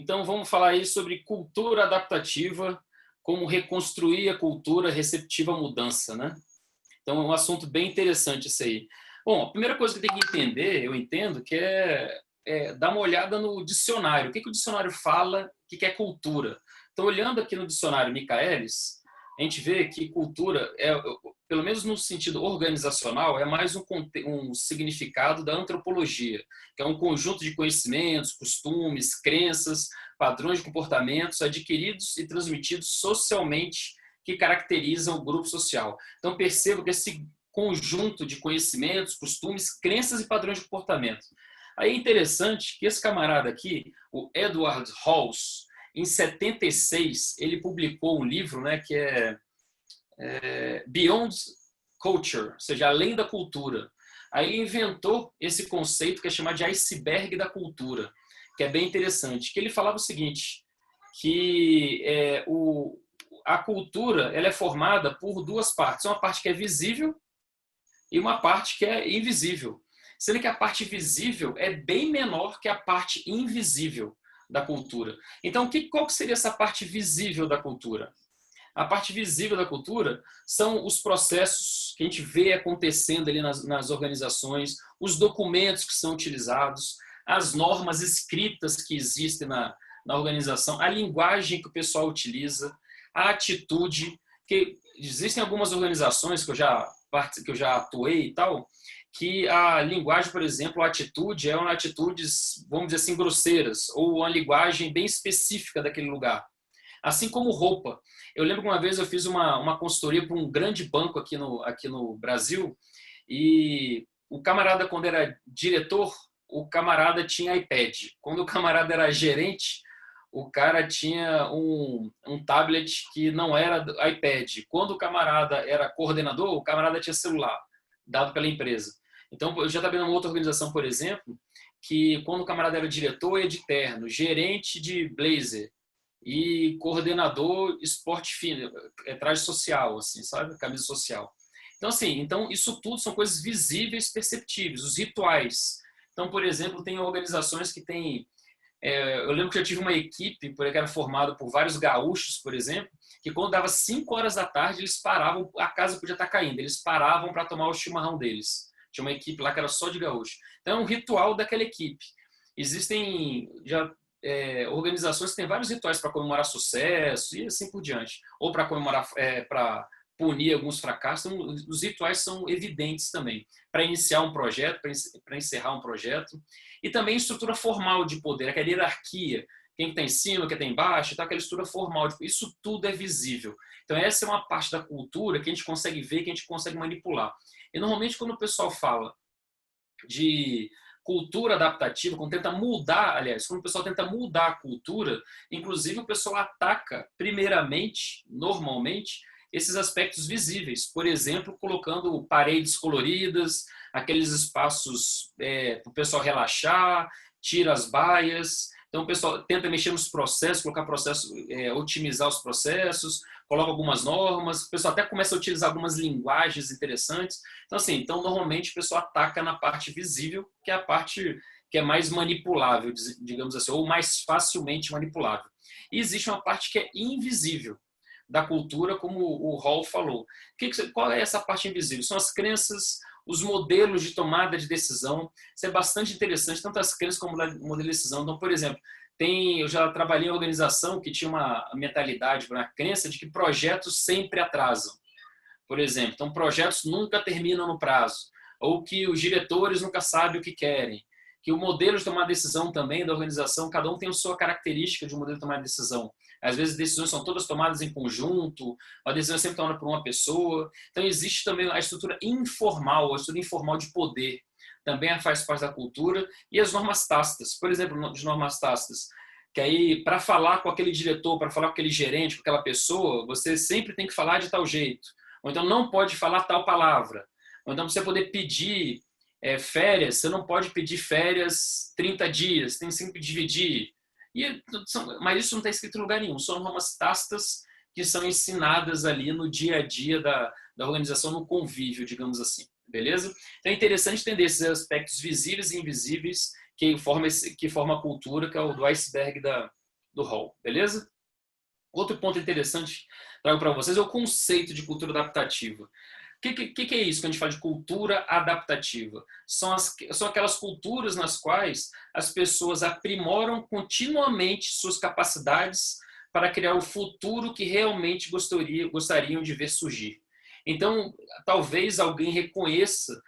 Então, vamos falar aí sobre cultura adaptativa, como reconstruir a cultura receptiva à mudança, né? Então, é um assunto bem interessante isso aí. Bom, a primeira coisa que tem que entender, eu entendo, que é dar uma olhada no dicionário. O que o dicionário fala, o que é cultura? Então, olhando aqui no dicionário Michaelis, a gente vê que cultura, pelo menos no sentido organizacional, é mais um significado da antropologia, que é um conjunto de conhecimentos, costumes, crenças, padrões de comportamentos adquiridos e transmitidos socialmente que caracterizam o grupo social. Então, perceba que esse conjunto de conhecimentos, costumes, crenças e padrões de comportamento. Aí é interessante que esse camarada aqui, o Edward Halls, em 76, ele publicou um livro, né, que é Beyond Culture, ou seja, além da cultura. Aí ele inventou esse conceito que é chamado de iceberg da cultura, que é bem interessante, que ele falava o seguinte, que a cultura ela é formada por duas partes, uma parte que é visível e uma parte que é invisível. Sendo que a parte visível é bem menor que a parte invisível da cultura. Então, qual que seria essa parte visível da cultura? A parte visível da cultura são os processos que a gente vê acontecendo ali nas organizações, os documentos que são utilizados, as normas escritas que existem na organização, a linguagem que o pessoal utiliza, a atitude, que existem algumas organizações que eu já atuei e tal, que a linguagem, por exemplo, a atitude é uma atitudes, vamos dizer assim, grosseiras, ou uma linguagem bem específica daquele lugar. Assim como roupa. Eu lembro que uma vez eu fiz uma consultoria para um grande banco aqui no Brasil, e o camarada, quando era diretor, o camarada tinha iPad. Quando o camarada era gerente, o cara tinha um tablet que não era iPad. Quando o camarada era coordenador, o camarada tinha celular, dado pela empresa. Então, eu já estava vendo uma outra organização, por exemplo, que quando o camarada era diretor, ia de terno, gerente de blazer e coordenador esporte fino, traje social, assim, sabe? Camisa social. Então, assim, isso tudo são coisas visíveis, perceptíveis, os rituais. Então, por exemplo, tem organizações que têm eu lembro que eu tive uma equipe que era formada por vários gaúchos, por exemplo, que quando dava 5 horas da tarde, eles paravam, a casa podia estar caindo, eles paravam para tomar o chimarrão deles. Tinha uma equipe lá que era só de gaúcho. Então, é um ritual daquela equipe. Existem organizações que têm vários rituais para comemorar sucesso e assim por diante. Ou para comemorar, para punir alguns fracassos. Então, os rituais são evidentes também. Para iniciar um projeto, para encerrar um projeto. E também estrutura formal de poder, aquela hierarquia. Quem está em cima, quem está embaixo, tá, aquela estrutura formal. Isso tudo é visível. Então, essa é uma parte da cultura que a gente consegue ver, que a gente consegue manipular. E, normalmente, quando o pessoal fala de cultura adaptativa, quando o pessoal tenta mudar a cultura, inclusive o pessoal ataca, primeiramente, normalmente, esses aspectos visíveis. Por exemplo, colocando paredes coloridas, aqueles espaços para o pessoal relaxar, tira as baias. Então, o pessoal tenta mexer nos processos, colocar processos, otimizar os processos, coloca algumas normas, o pessoal até começa a utilizar algumas linguagens interessantes. Então, assim, normalmente o pessoal ataca na parte visível, que é a parte que é mais manipulável, digamos assim, ou mais facilmente manipulável. E existe uma parte que é invisível da cultura, como o Hall falou. Qual é essa parte invisível? São as crenças, os modelos de tomada de decisão. Isso é bastante interessante, tanto as crenças como o modelo de decisão. Então, por exemplo, eu já trabalhei em organização que tinha uma mentalidade, uma crença de que projetos sempre atrasam. Por exemplo, então projetos nunca terminam no prazo, ou que os diretores nunca sabem o que querem, que o modelo de tomar decisão também da organização, cada um tem a sua característica de um modelo de tomar decisão. Às vezes, decisões são todas tomadas em conjunto, a decisão é sempre tomada por uma pessoa. Então, existe também a estrutura informal de poder, também faz parte da cultura, e as normas tácitas. Por exemplo, as normas tácitas, que aí, para falar com aquele diretor, para falar com aquele gerente, com aquela pessoa, você sempre tem que falar de tal jeito. Ou então, não pode falar tal palavra. Ou então, você poder pedir férias, você não pode pedir férias 30 dias, tem sempre que dividir. Mas isso não está escrito em lugar nenhum, são normas tácitas que são ensinadas ali no dia a dia da organização, no convívio, digamos assim, beleza? Então é interessante entender esses aspectos visíveis e invisíveis que formam a cultura, que é o do iceberg do Hall, beleza? Outro ponto interessante que trago para vocês é o conceito de cultura adaptativa. O que é isso quando a gente fala de cultura adaptativa? São aquelas culturas nas quais as pessoas aprimoram continuamente suas capacidades para criar o futuro que realmente gostariam de ver surgir. Então, talvez alguém reconheça,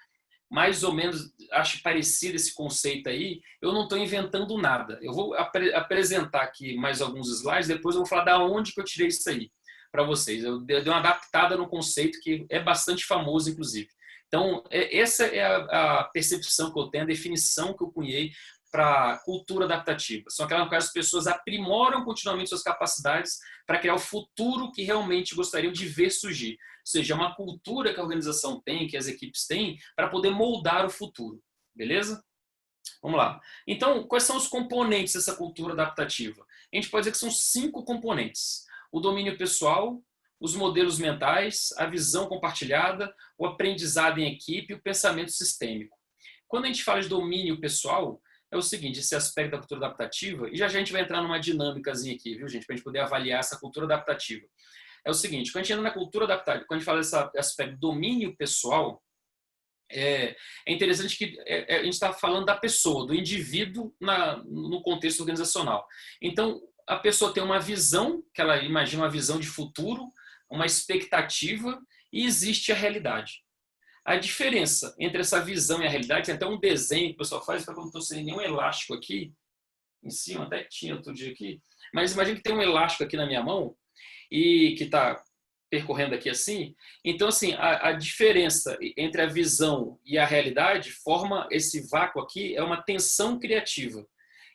mais ou menos, acho parecido esse conceito aí, eu não estou inventando nada. Eu vou apresentar aqui mais alguns slides, depois eu vou falar da onde que eu tirei isso aí para vocês. Eu dei uma adaptada no conceito que é bastante famoso, inclusive. Então, essa é a percepção que eu tenho, a definição que eu cunhei para cultura adaptativa. São aquelas que as pessoas aprimoram continuamente suas capacidades para criar o futuro que realmente gostariam de ver surgir. Ou seja, é uma cultura que a organização tem, que as equipes têm, para poder moldar o futuro. Beleza? Vamos lá. Então, quais são os componentes dessa cultura adaptativa? A gente pode dizer que são 5 componentes. O domínio pessoal, os modelos mentais, a visão compartilhada, o aprendizado em equipe e o pensamento sistêmico. Quando a gente fala de domínio pessoal, é o seguinte, esse aspecto da cultura adaptativa, e já a gente vai entrar numa dinâmicazinha aqui, viu, gente, para a gente poder avaliar essa cultura adaptativa. É o seguinte, quando a gente entra na cultura adaptativa, quando a gente fala desse aspecto domínio pessoal, é interessante que a gente está falando da pessoa, do indivíduo no contexto organizacional. Então, a pessoa tem uma visão, que ela imagina uma visão de futuro, uma expectativa, e existe a realidade. A diferença entre essa visão e a realidade, tem até um desenho que o pessoal faz, para que eu não estou sem nenhum elástico aqui, em cima, até tinha outro dia aqui, mas imagina que tem um elástico aqui na minha mão, e que está percorrendo aqui assim. Então, assim, a diferença entre a visão e a realidade forma esse vácuo aqui, é uma tensão criativa.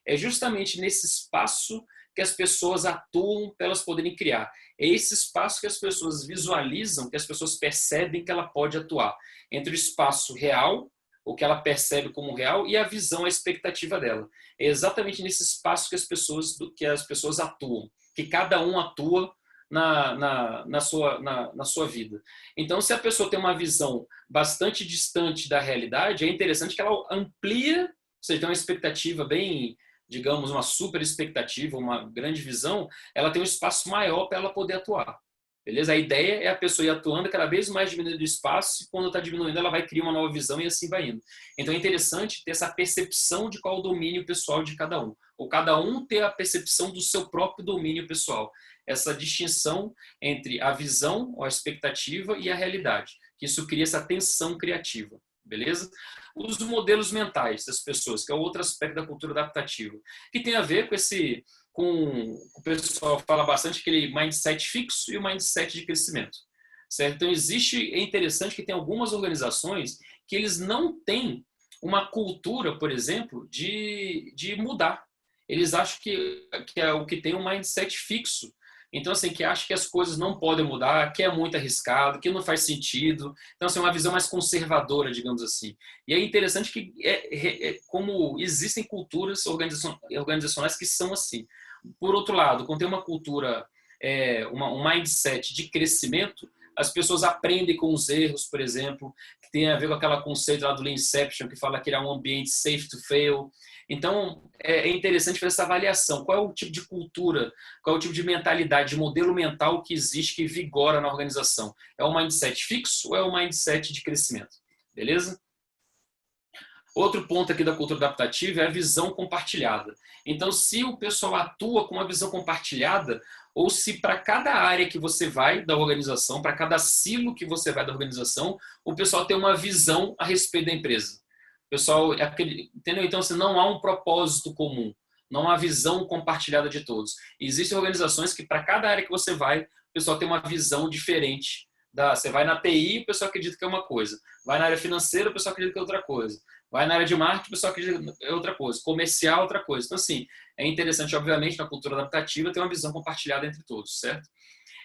É justamente nesse espaço que as pessoas atuam para elas poderem criar. É esse espaço que as pessoas visualizam, que as pessoas percebem que ela pode atuar. Entre o espaço real, o que ela percebe como real, e a visão, a expectativa dela. É exatamente nesse espaço que as pessoas atuam, que cada um atua na sua vida. Então, se a pessoa tem uma visão bastante distante da realidade, é interessante que ela amplia, ou seja, tem uma expectativa bem, digamos, uma super expectativa, uma grande visão, ela tem um espaço maior para ela poder atuar. Beleza? A ideia é a pessoa ir atuando cada vez mais diminuindo o espaço, e quando está diminuindo, ela vai criar uma nova visão e assim vai indo. Então é interessante ter essa percepção de qual é o domínio pessoal de cada um. Ou cada um ter a percepção do seu próprio domínio pessoal. Essa distinção entre a visão, a expectativa e a realidade. Que isso cria essa tensão criativa. Beleza? Os modelos mentais das pessoas, que é outro aspecto da cultura adaptativa, que tem a ver com o pessoal fala bastante aquele mindset fixo e o mindset de crescimento. Certo? Então é interessante que tem algumas organizações que eles não têm uma cultura, por exemplo, de mudar. Eles acham que é o que tem um mindset fixo. Então, assim, que acha que as coisas não podem mudar, que é muito arriscado, que não faz sentido. Então, assim, é uma visão mais conservadora, digamos assim. E é interessante que como existem culturas organizacionais que são assim. Por outro lado, quando tem uma cultura, um mindset de crescimento, as pessoas aprendem com os erros, por exemplo, que tem a ver com aquele conceito lá do Leanception, que fala que é um ambiente safe to fail. Então, é interessante fazer essa avaliação. Qual é o tipo de cultura, qual é o tipo de mentalidade, de modelo mental que existe, que vigora na organização? É um mindset fixo ou é um mindset de crescimento? Beleza? Outro ponto aqui da cultura adaptativa é a visão compartilhada. Então, se o pessoal atua com uma visão compartilhada, ou se para cada área que você vai da organização, para cada silo que você vai da organização, o pessoal tem uma visão a respeito da empresa. O pessoal, entendeu? Então, assim, não há um propósito comum, não há visão compartilhada de todos. Existem organizações que para cada área que você vai, o pessoal tem uma visão diferente. Você vai na TI, o pessoal acredita que é uma coisa. Vai na área financeira, o pessoal acredita que é outra coisa. Vai na área de marketing, o pessoal acredita que é outra coisa. Comercial, outra coisa. Então, assim, é interessante, obviamente, na cultura adaptativa, ter uma visão compartilhada entre todos, certo?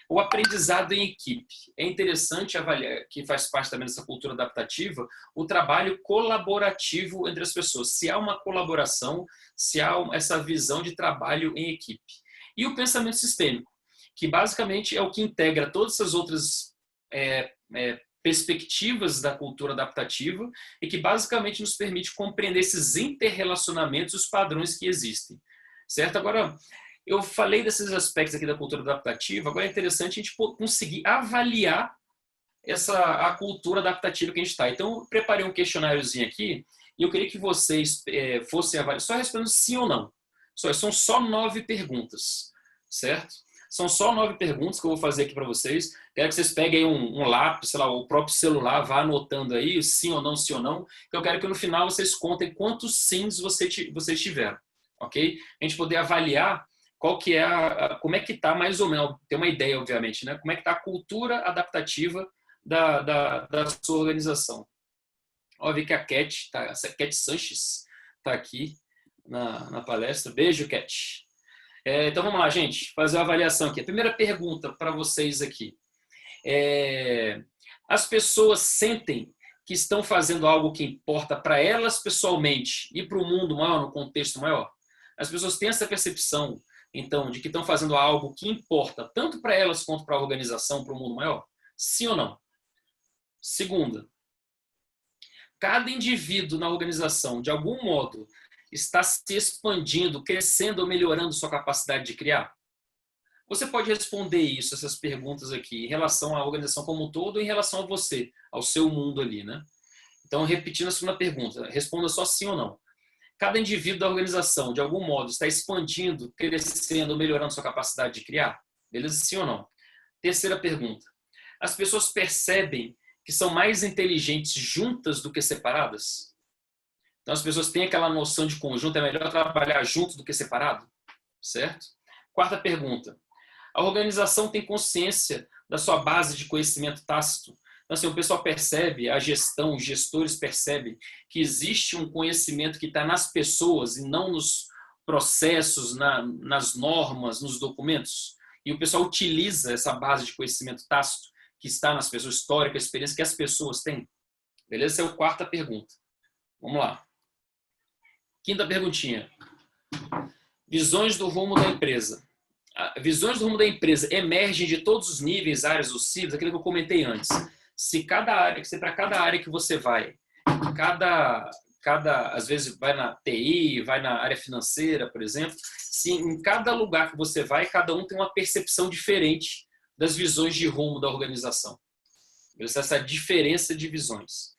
O aprendizado em equipe. É interessante avaliar, que faz parte também dessa cultura adaptativa, o trabalho colaborativo entre as pessoas. Se há uma colaboração, se há essa visão de trabalho em equipe. E o pensamento sistêmico, que basicamente é o que integra todas essas outras perspectivas da cultura adaptativa e que basicamente nos permite compreender esses interrelacionamentos e os padrões que existem. Certo? Agora, eu falei desses aspectos aqui da cultura adaptativa, agora é interessante a gente conseguir avaliar a cultura adaptativa que a gente está. Então, eu preparei um questionáriozinho aqui e eu queria que vocês fossem avaliar, só respondendo sim ou não. São só 9 perguntas, certo? São só 9 perguntas que eu vou fazer aqui para vocês. Quero que vocês peguem um lápis, sei lá, o próprio celular, vá anotando aí, sim ou não, sim ou não. Eu quero que no final vocês contem quantos sims vocês tiveram, ok? A gente poder avaliar qual que é como é que está mais ou menos, ter uma ideia, obviamente, né? Como é que está a cultura adaptativa da sua organização. Ó, vi que a Cat Sanches está aqui na palestra. Beijo, Cat. Então vamos lá, gente, fazer uma avaliação aqui. A primeira pergunta para vocês aqui. As pessoas sentem que estão fazendo algo que importa para elas pessoalmente e para o mundo maior, no contexto maior? As pessoas têm essa percepção, então, de que estão fazendo algo que importa tanto para elas quanto para a organização, para o mundo maior? Sim ou não? Segunda, cada indivíduo na organização, de algum modo, está se expandindo, crescendo ou melhorando sua capacidade de criar? Você pode responder isso, essas perguntas aqui, em relação à organização como um todo ou em relação a você, ao seu mundo ali, né? Então, repetindo a segunda pergunta, responda só sim ou não. Cada indivíduo da organização, de algum modo, está expandindo, crescendo ou melhorando sua capacidade de criar? Beleza? Sim ou não? Terceira pergunta. As pessoas percebem que são mais inteligentes juntas do que separadas? Então, as pessoas têm aquela noção de conjunto, é melhor trabalhar junto do que separado? Certo? Quarta pergunta. A organização tem consciência da sua base de conhecimento tácito? Então, assim, o pessoal percebe, a gestão, os gestores percebem que existe um conhecimento que está nas pessoas e não nos processos, nas normas, nos documentos? E o pessoal utiliza essa base de conhecimento tácito que está nas pessoas, histórica, a experiência que as pessoas têm? Beleza? Essa é a quarta pergunta. Vamos lá. Quinta perguntinha. Visões do rumo da empresa. Visões do rumo da empresa emergem de todos os níveis, áreas, os ciclos, aquilo que eu comentei antes. Se para cada área que você vai, às vezes vai na TI, vai na área financeira, por exemplo, se em cada lugar que você vai, cada um tem uma percepção diferente das visões de rumo da organização. Essa diferença de visões.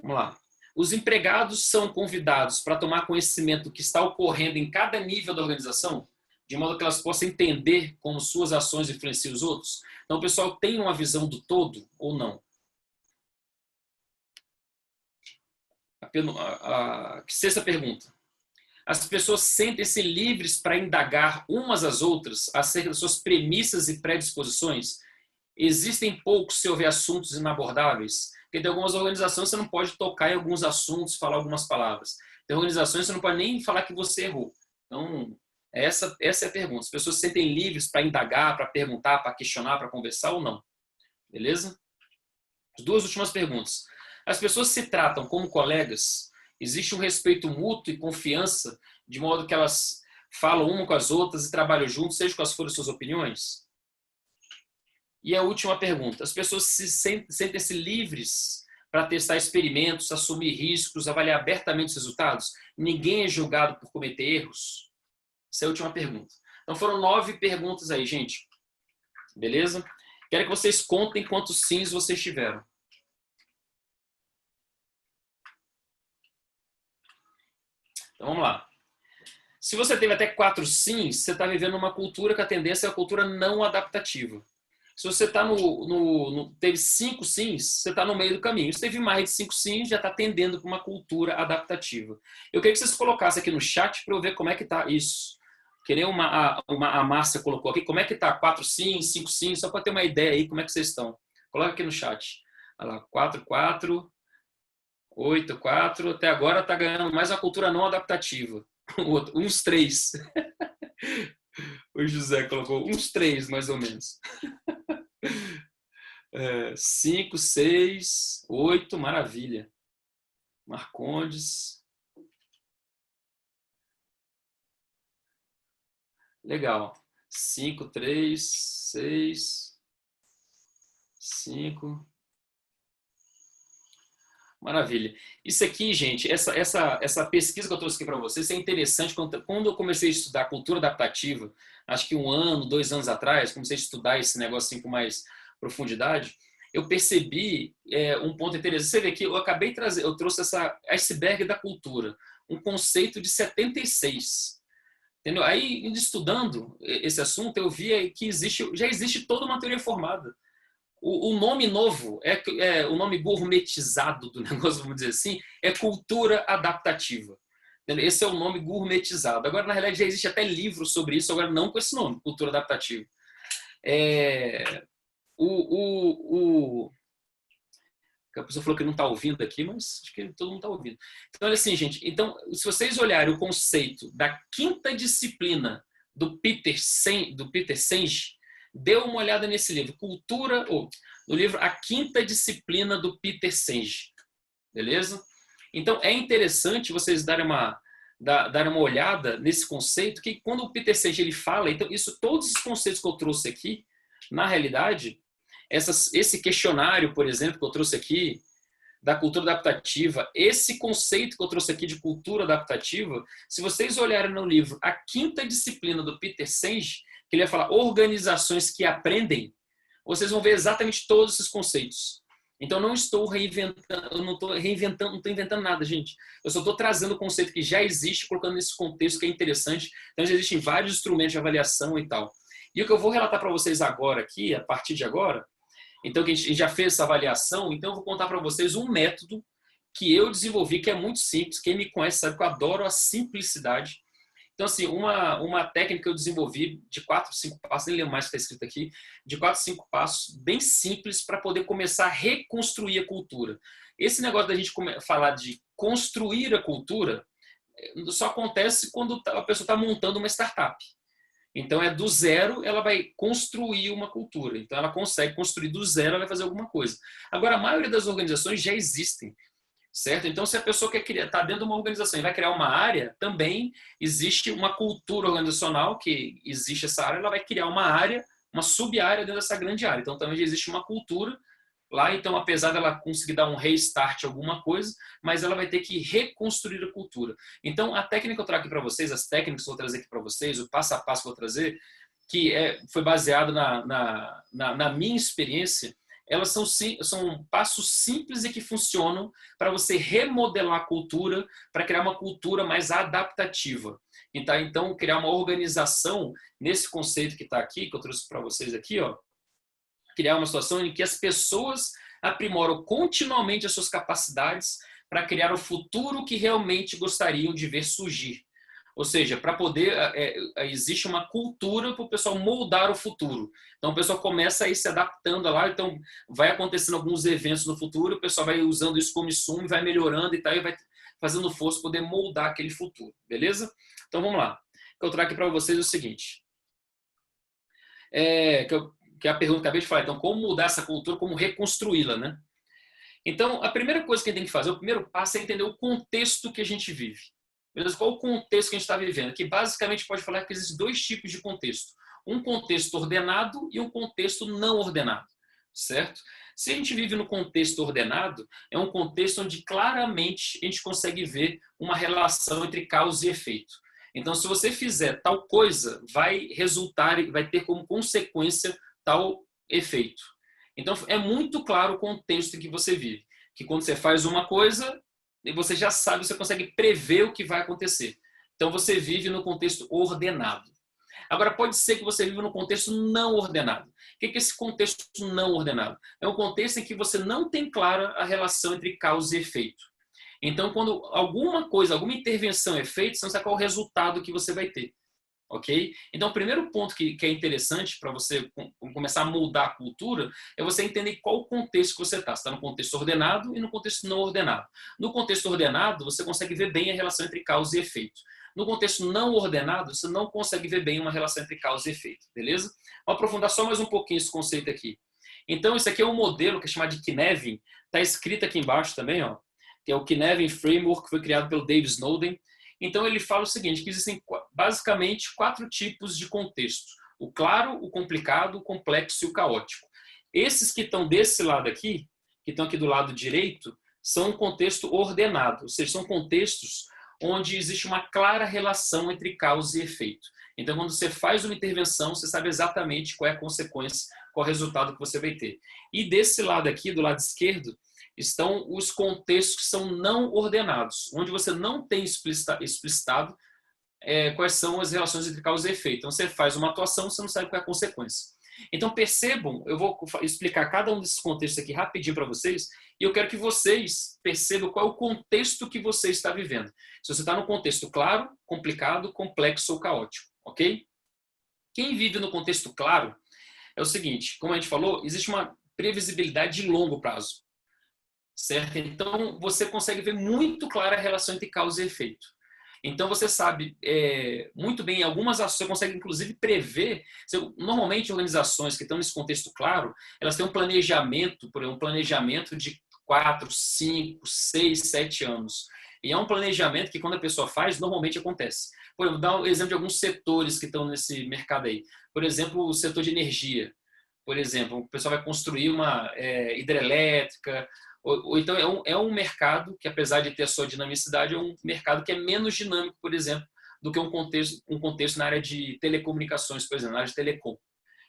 Vamos lá. Os empregados são convidados para tomar conhecimento do que está ocorrendo em cada nível da organização, de modo que elas possam entender como suas ações influenciam os outros? Então, o pessoal tem uma visão do todo ou não? Sexta pergunta. As pessoas sentem-se livres para indagar umas às outras acerca das suas premissas e predisposições? Existem poucos se houver assuntos inabordáveis? Porque tem algumas organizações que você não pode tocar em alguns assuntos, falar algumas palavras. Tem organizações que você não pode nem falar que você errou. Então, essa é a pergunta. As pessoas se sentem livres para indagar, para perguntar, para questionar, para conversar ou não? Beleza? As duas últimas perguntas. As pessoas se tratam como colegas? Existe um respeito mútuo e confiança, de modo que elas falam uma com as outras e trabalham juntos, seja quais forem suas opiniões? E a última pergunta. As pessoas sentem-se livres para testar experimentos, assumir riscos, avaliar abertamente os resultados? Ninguém é julgado por cometer erros? Essa é a última pergunta. Então foram 9 perguntas aí, gente. Beleza? Quero que vocês contem quantos sims vocês tiveram. Então vamos lá. Se você teve até 4 sims, você está vivendo uma cultura que a tendência é a cultura não adaptativa. Se você tá teve 5 sims, você está no meio do caminho. Se teve mais de 5 sims, já está tendendo para uma cultura adaptativa. Eu queria que vocês colocassem aqui no chat para eu ver como é que está isso. A Márcia colocou aqui, como é que está? 4 sims, 5 sims, só para ter uma ideia aí como é que vocês estão. Coloca aqui no chat. Olha lá, 4, 4, 8, 4. Até agora está ganhando mais a cultura não adaptativa. Uns 3. O José colocou uns 3, mais ou menos. 5, 6, 8, maravilha. Marcondes. Legal. 5, 3, 6, 5. Maravilha. Isso aqui, gente, essa pesquisa que eu trouxe aqui para vocês é interessante. Quando eu comecei a estudar cultura adaptativa, acho que 1 ano, 2 anos atrás, comecei a estudar esse negócio assim com mais profundidade, eu percebi um ponto interessante. Você vê que eu acabei de trazer, eu trouxe essa iceberg da cultura, um conceito de 76. Entendeu? Aí, estudando esse assunto, eu via que já existe toda uma teoria formada. O nome novo, o nome gourmetizado do negócio, vamos dizer assim, é cultura adaptativa. Entendeu? Esse é o nome gourmetizado. Agora, na realidade, já existe até livro sobre isso, agora não com esse nome, cultura adaptativa. A pessoa falou que não está ouvindo aqui, mas acho que todo mundo está ouvindo. Então, olha assim, gente. Então, se vocês olharem o conceito da quinta disciplina do Peter Senge, dê uma olhada nesse livro, no livro A Quinta Disciplina do Peter Senge. Beleza? Então, é interessante vocês darem uma olhada nesse conceito, que quando o Peter Senge ele fala, então, todos os conceitos que eu trouxe aqui, na realidade, esse questionário, por exemplo, que eu trouxe aqui, da cultura adaptativa, esse conceito que eu trouxe aqui de cultura adaptativa, se vocês olharem no livro A Quinta Disciplina do Peter Senge, que ele vai falar organizações que aprendem, vocês vão ver exatamente todos esses conceitos. Então, não estou reinventando, não estou inventando nada, gente. Eu só estou trazendo o conceito que já existe, colocando nesse contexto que é interessante. Então, já existem vários instrumentos de avaliação e tal. E o que eu vou relatar para vocês agora aqui, a partir de agora, então, que a gente já fez essa avaliação, então eu vou contar para vocês um método que eu desenvolvi, que é muito simples. Quem me conhece sabe que eu adoro a simplicidade. Então, assim, uma técnica que eu desenvolvi de 4, 5 passos, nem lembro mais o que está escrito aqui, de 4, 5 passos, bem simples, para poder começar a reconstruir a cultura. Esse negócio da gente falar de construir a cultura só acontece quando a pessoa está montando uma startup. Então, do zero, ela vai construir uma cultura. Então, ela consegue construir do zero, ela vai fazer alguma coisa. Agora, a maioria das organizações já existem, certo? Então, se a pessoa está dentro de uma organização e vai criar uma área, também existe uma cultura organizacional, que existe essa área, ela vai criar uma área, uma sub-área dentro dessa grande área. Então, também já existe uma cultura lá, então, apesar dela conseguir dar um restart alguma coisa, mas ela vai ter que reconstruir a cultura. Então, a técnica que eu trago aqui para vocês, as técnicas que eu vou trazer aqui para vocês, o passo a passo que eu vou trazer, que foi baseado na minha experiência, elas são passos simples e que funcionam para você remodelar a cultura, para criar uma cultura mais adaptativa. Então, criar uma organização nesse conceito que está aqui, que eu trouxe para vocês aqui, ó, criar uma situação em que as pessoas aprimoram continuamente as suas capacidades para criar o futuro que realmente gostariam de ver surgir. Ou seja, para poder, existe uma cultura para o pessoal moldar o futuro. Então, o pessoal começa a ir se adaptando lá, então vai acontecendo alguns eventos no futuro, o pessoal vai usando isso como insumo, vai melhorando e tal, e vai fazendo força para poder moldar aquele futuro, beleza? Então, vamos lá. O que eu trago aqui para vocês é o seguinte. Que é a pergunta que eu acabei de falar. Então, como mudar essa cultura, como reconstruí-la, né? Então, a primeira coisa que a gente tem que fazer, o primeiro passo é entender o contexto que a gente vive. Beleza? Qual o contexto que a gente está vivendo? Que basicamente pode falar que existem 2 tipos de contexto. Um contexto ordenado e um contexto não ordenado, certo? Se a gente vive no contexto ordenado, é um contexto onde claramente a gente consegue ver uma relação entre causa e efeito. Então, se você fizer tal coisa, vai resultar, vai ter como consequência tal efeito. Então, é muito claro o contexto em que você vive. Que quando você faz uma coisa, você já sabe, você consegue prever o que vai acontecer. Então, você vive no contexto ordenado. Agora, pode ser que você viva no contexto não ordenado. O que é esse contexto não ordenado? É um contexto em que você não tem clara a relação entre causa e efeito. Então, quando alguma coisa, alguma intervenção é feita, você não sabe qual é o resultado que você vai ter. Ok? Então, o primeiro ponto que é interessante para você começar a moldar a cultura é você entender qual o contexto que você está. Você está no contexto ordenado e no contexto não ordenado. No contexto ordenado, você consegue ver bem a relação entre causa e efeito. No contexto não ordenado, você não consegue ver bem uma relação entre causa e efeito. Beleza? Vou aprofundar só mais um pouquinho esse conceito aqui. Então, isso aqui é um modelo que é chamado de Cynefin. Está escrito aqui embaixo também, ó, que é o Cynefin Framework, que foi criado pelo Dave Snowden. Então, ele fala o seguinte, que existem basicamente 4 tipos de contexto. O claro, o complicado, o complexo e o caótico. Esses que estão desse lado aqui, que estão aqui do lado direito, são um contexto ordenado, ou seja, são contextos onde existe uma clara relação entre causa e efeito. Então, quando você faz uma intervenção, você sabe exatamente qual é a consequência, qual é o resultado que você vai ter. E desse lado aqui, do lado esquerdo, estão os contextos que são não ordenados, onde você não tem explicitado quais são as relações entre causa e efeito. Então, você faz uma atuação, você não sabe qual é a consequência. Então, percebam, eu vou explicar cada um desses contextos aqui rapidinho para vocês, e eu quero que vocês percebam qual é o contexto que você está vivendo. Se você está num contexto claro, complicado, complexo ou caótico, ok? Quem vive no contexto claro é o seguinte, como a gente falou, existe uma previsibilidade de longo prazo, certo? Então, você consegue ver muito clara a relação entre causa e efeito. Então, você sabe muito bem, em algumas ações, você consegue inclusive prever. Normalmente, organizações que estão nesse contexto claro, elas têm um planejamento, por exemplo, um planejamento de 4, 5, 6, 7 anos. E é um planejamento que, quando a pessoa faz, normalmente acontece. Por exemplo, dar um exemplo de alguns setores que estão nesse mercado aí. Por exemplo, o setor de energia. Por exemplo, o pessoal vai construir uma hidrelétrica, ou então é um mercado que, apesar de ter a sua dinamicidade, é um mercado que é menos dinâmico, por exemplo, do que um contexto na área de telecomunicações, por exemplo, na área de telecom.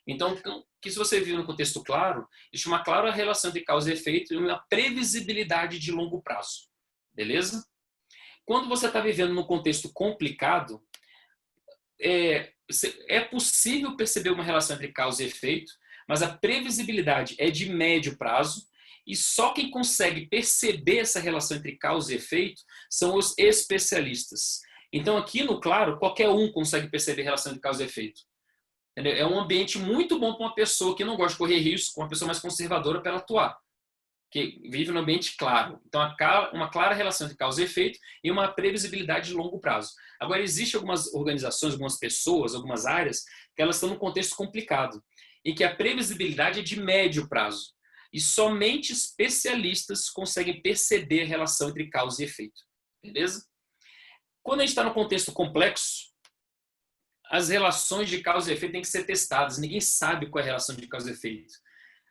Então, que se você vive no contexto claro, existe uma clara relação entre causa e efeito e uma previsibilidade de longo prazo. Beleza? Quando você está vivendo num contexto complicado, é possível perceber uma relação entre causa e efeito, mas a previsibilidade é de médio prazo. E só quem consegue perceber essa relação entre causa e efeito são os especialistas. Então, aqui no claro, qualquer um consegue perceber a relação entre causa e efeito. Entendeu? É um ambiente muito bom para uma pessoa que não gosta de correr risco, uma pessoa mais conservadora para ela atuar, que vive no ambiente claro. Então, uma clara relação entre causa e efeito e uma previsibilidade de longo prazo. Agora, existem algumas organizações, algumas pessoas, algumas áreas, que elas estão num contexto complicado, e que a previsibilidade é de médio prazo. E somente especialistas conseguem perceber a relação entre causa e efeito. Beleza? Quando a gente está no contexto complexo, as relações de causa e efeito têm que ser testadas. Ninguém sabe qual é a relação de causa e efeito.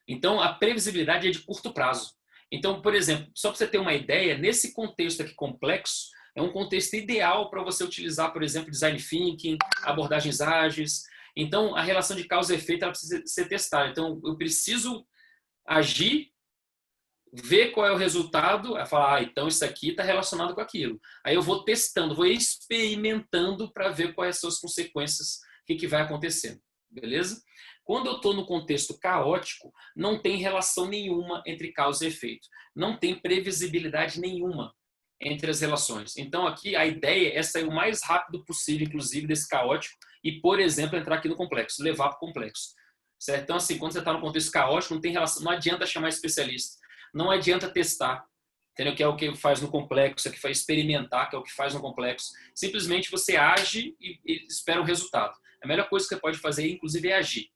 Então, a previsibilidade é de curto prazo. Então, por exemplo, só para você ter uma ideia, nesse contexto aqui complexo, é um contexto ideal para você utilizar, por exemplo, design thinking, abordagens ágeis. Então, a relação de causa e efeito ela precisa ser testada. Então, eu preciso agir, ver qual é o resultado, falar, então isso aqui está relacionado com aquilo. Aí eu vou testando, vou experimentando para ver quais são as consequências, o que vai acontecendo. Beleza? Quando eu estou no contexto caótico, não tem relação nenhuma entre causa e efeito. Não tem previsibilidade nenhuma entre as relações. Então, aqui, a ideia é sair o mais rápido possível, inclusive, desse caótico e, por exemplo, entrar aqui no complexo, levar para o complexo. Certo? Então, assim, quando você está no contexto caótico, não tem relação, não adianta chamar especialista, não adianta testar, entendeu? Que é o que faz no complexo, é o que faz experimentar, que é o que faz no complexo. Simplesmente você age e espera um resultado. A melhor coisa que você pode fazer, inclusive, é agir.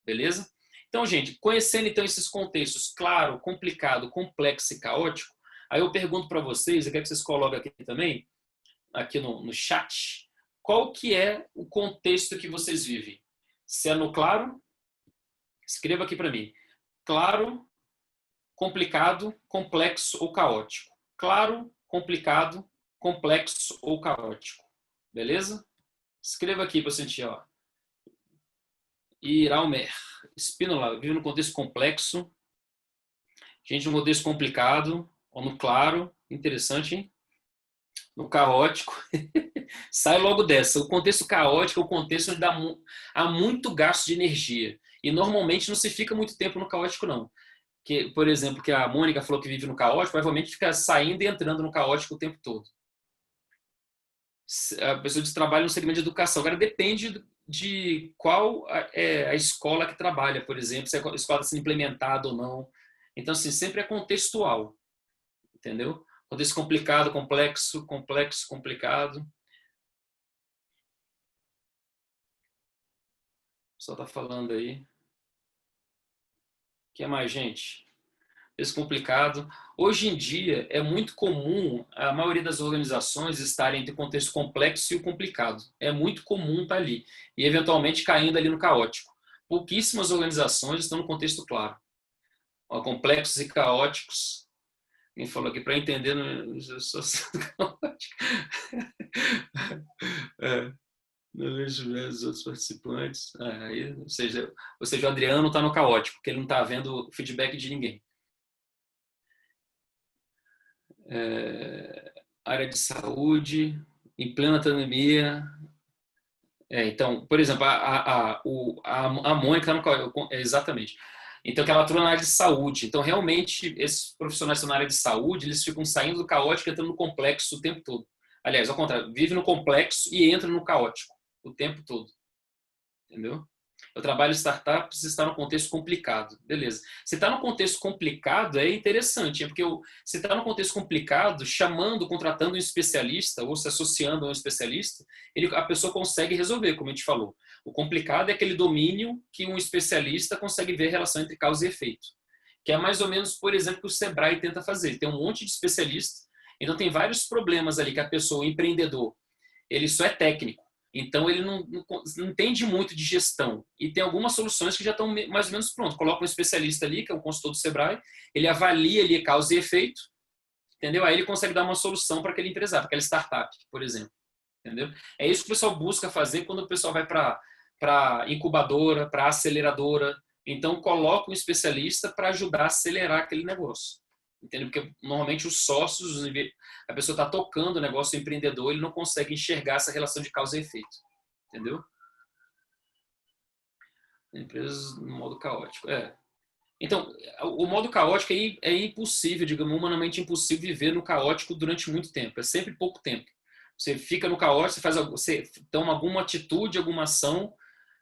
Beleza? Então, gente, conhecendo então esses contextos claro, complicado, complexo e caótico, aí eu pergunto para vocês, eu quero que vocês coloquem aqui também, aqui no chat, qual que é o contexto que vocês vivem? Se é no claro, escreva aqui para mim. Claro, complicado, complexo ou caótico. Claro, complicado, complexo ou caótico. Beleza? Escreva aqui para eu sentir, ó. Iraumer. Spínola, vive no contexto complexo. Gente, no contexto complicado, ou no claro. Interessante, hein? No caótico. Sai logo dessa. O contexto caótico é o contexto onde há muito gasto de energia. E normalmente não se fica muito tempo no caótico, não. Que, por exemplo, que a Mônica falou que vive no caótico, provavelmente fica saindo e entrando no caótico o tempo todo. A pessoa trabalha no segmento de educação. Agora, depende de qual é a escola que trabalha, por exemplo, se a escola está sendo implementada ou não. Então, assim, sempre é contextual. Entendeu? Contexto complicado, complexo, complexo, complicado. O pessoal está falando aí. O que mais, gente? Contexto complicado. Hoje em dia, é muito comum a maioria das organizações estarem entre o contexto complexo e o complicado. É muito comum estar ali. E, eventualmente, caindo ali no caótico. Pouquíssimas organizações estão no contexto claro. Complexos e caóticos. Quem falou aqui, para entender, eu sou caótico. Não vejo os outros participantes. Aí, ou seja, o Adriano está no caótico, porque ele não está vendo feedback de ninguém. Área de saúde, em plena pandemia. Então, por exemplo, a Mônica está no caótico. Exatamente. Então, que ela atua na área de saúde. Então, realmente, esses profissionais que estão na área de saúde, eles ficam saindo do caótico e entrando no complexo o tempo todo. Aliás, ao contrário, vive no complexo e entra no caótico o tempo todo. Entendeu? Eu trabalho em startups e está no contexto complicado. Beleza. Se está no contexto complicado, é interessante, porque se está no contexto complicado, chamando, contratando um especialista ou se associando a um especialista, a pessoa consegue resolver, como a gente falou. O complicado é aquele domínio que um especialista consegue ver a relação entre causa e efeito. Que é mais ou menos, por exemplo, o que o Sebrae tenta fazer. Tem um monte de especialistas, então tem vários problemas ali que a pessoa, o empreendedor, ele só é técnico. Então, ele não entende muito de gestão. E tem algumas soluções que já estão mais ou menos prontas. Coloca um especialista ali, que é um consultor do Sebrae, ele avalia ali causa e efeito, entendeu? Aí ele consegue dar uma solução para aquele empresário, para aquela startup, por exemplo. Entendeu? É isso que o pessoal busca fazer quando o pessoal vai para incubadora, para aceleradora. Então, coloca um especialista para ajudar a acelerar aquele negócio. Entendeu? Porque normalmente os sócios, a pessoa está tocando o negócio, o empreendedor, ele não consegue enxergar essa relação de causa e efeito. Entendeu? Empresas no modo caótico. Então, o modo caótico é impossível, digamos, humanamente impossível viver no caótico durante muito tempo. É sempre pouco tempo. Você fica no caótico, você toma alguma atitude, alguma ação,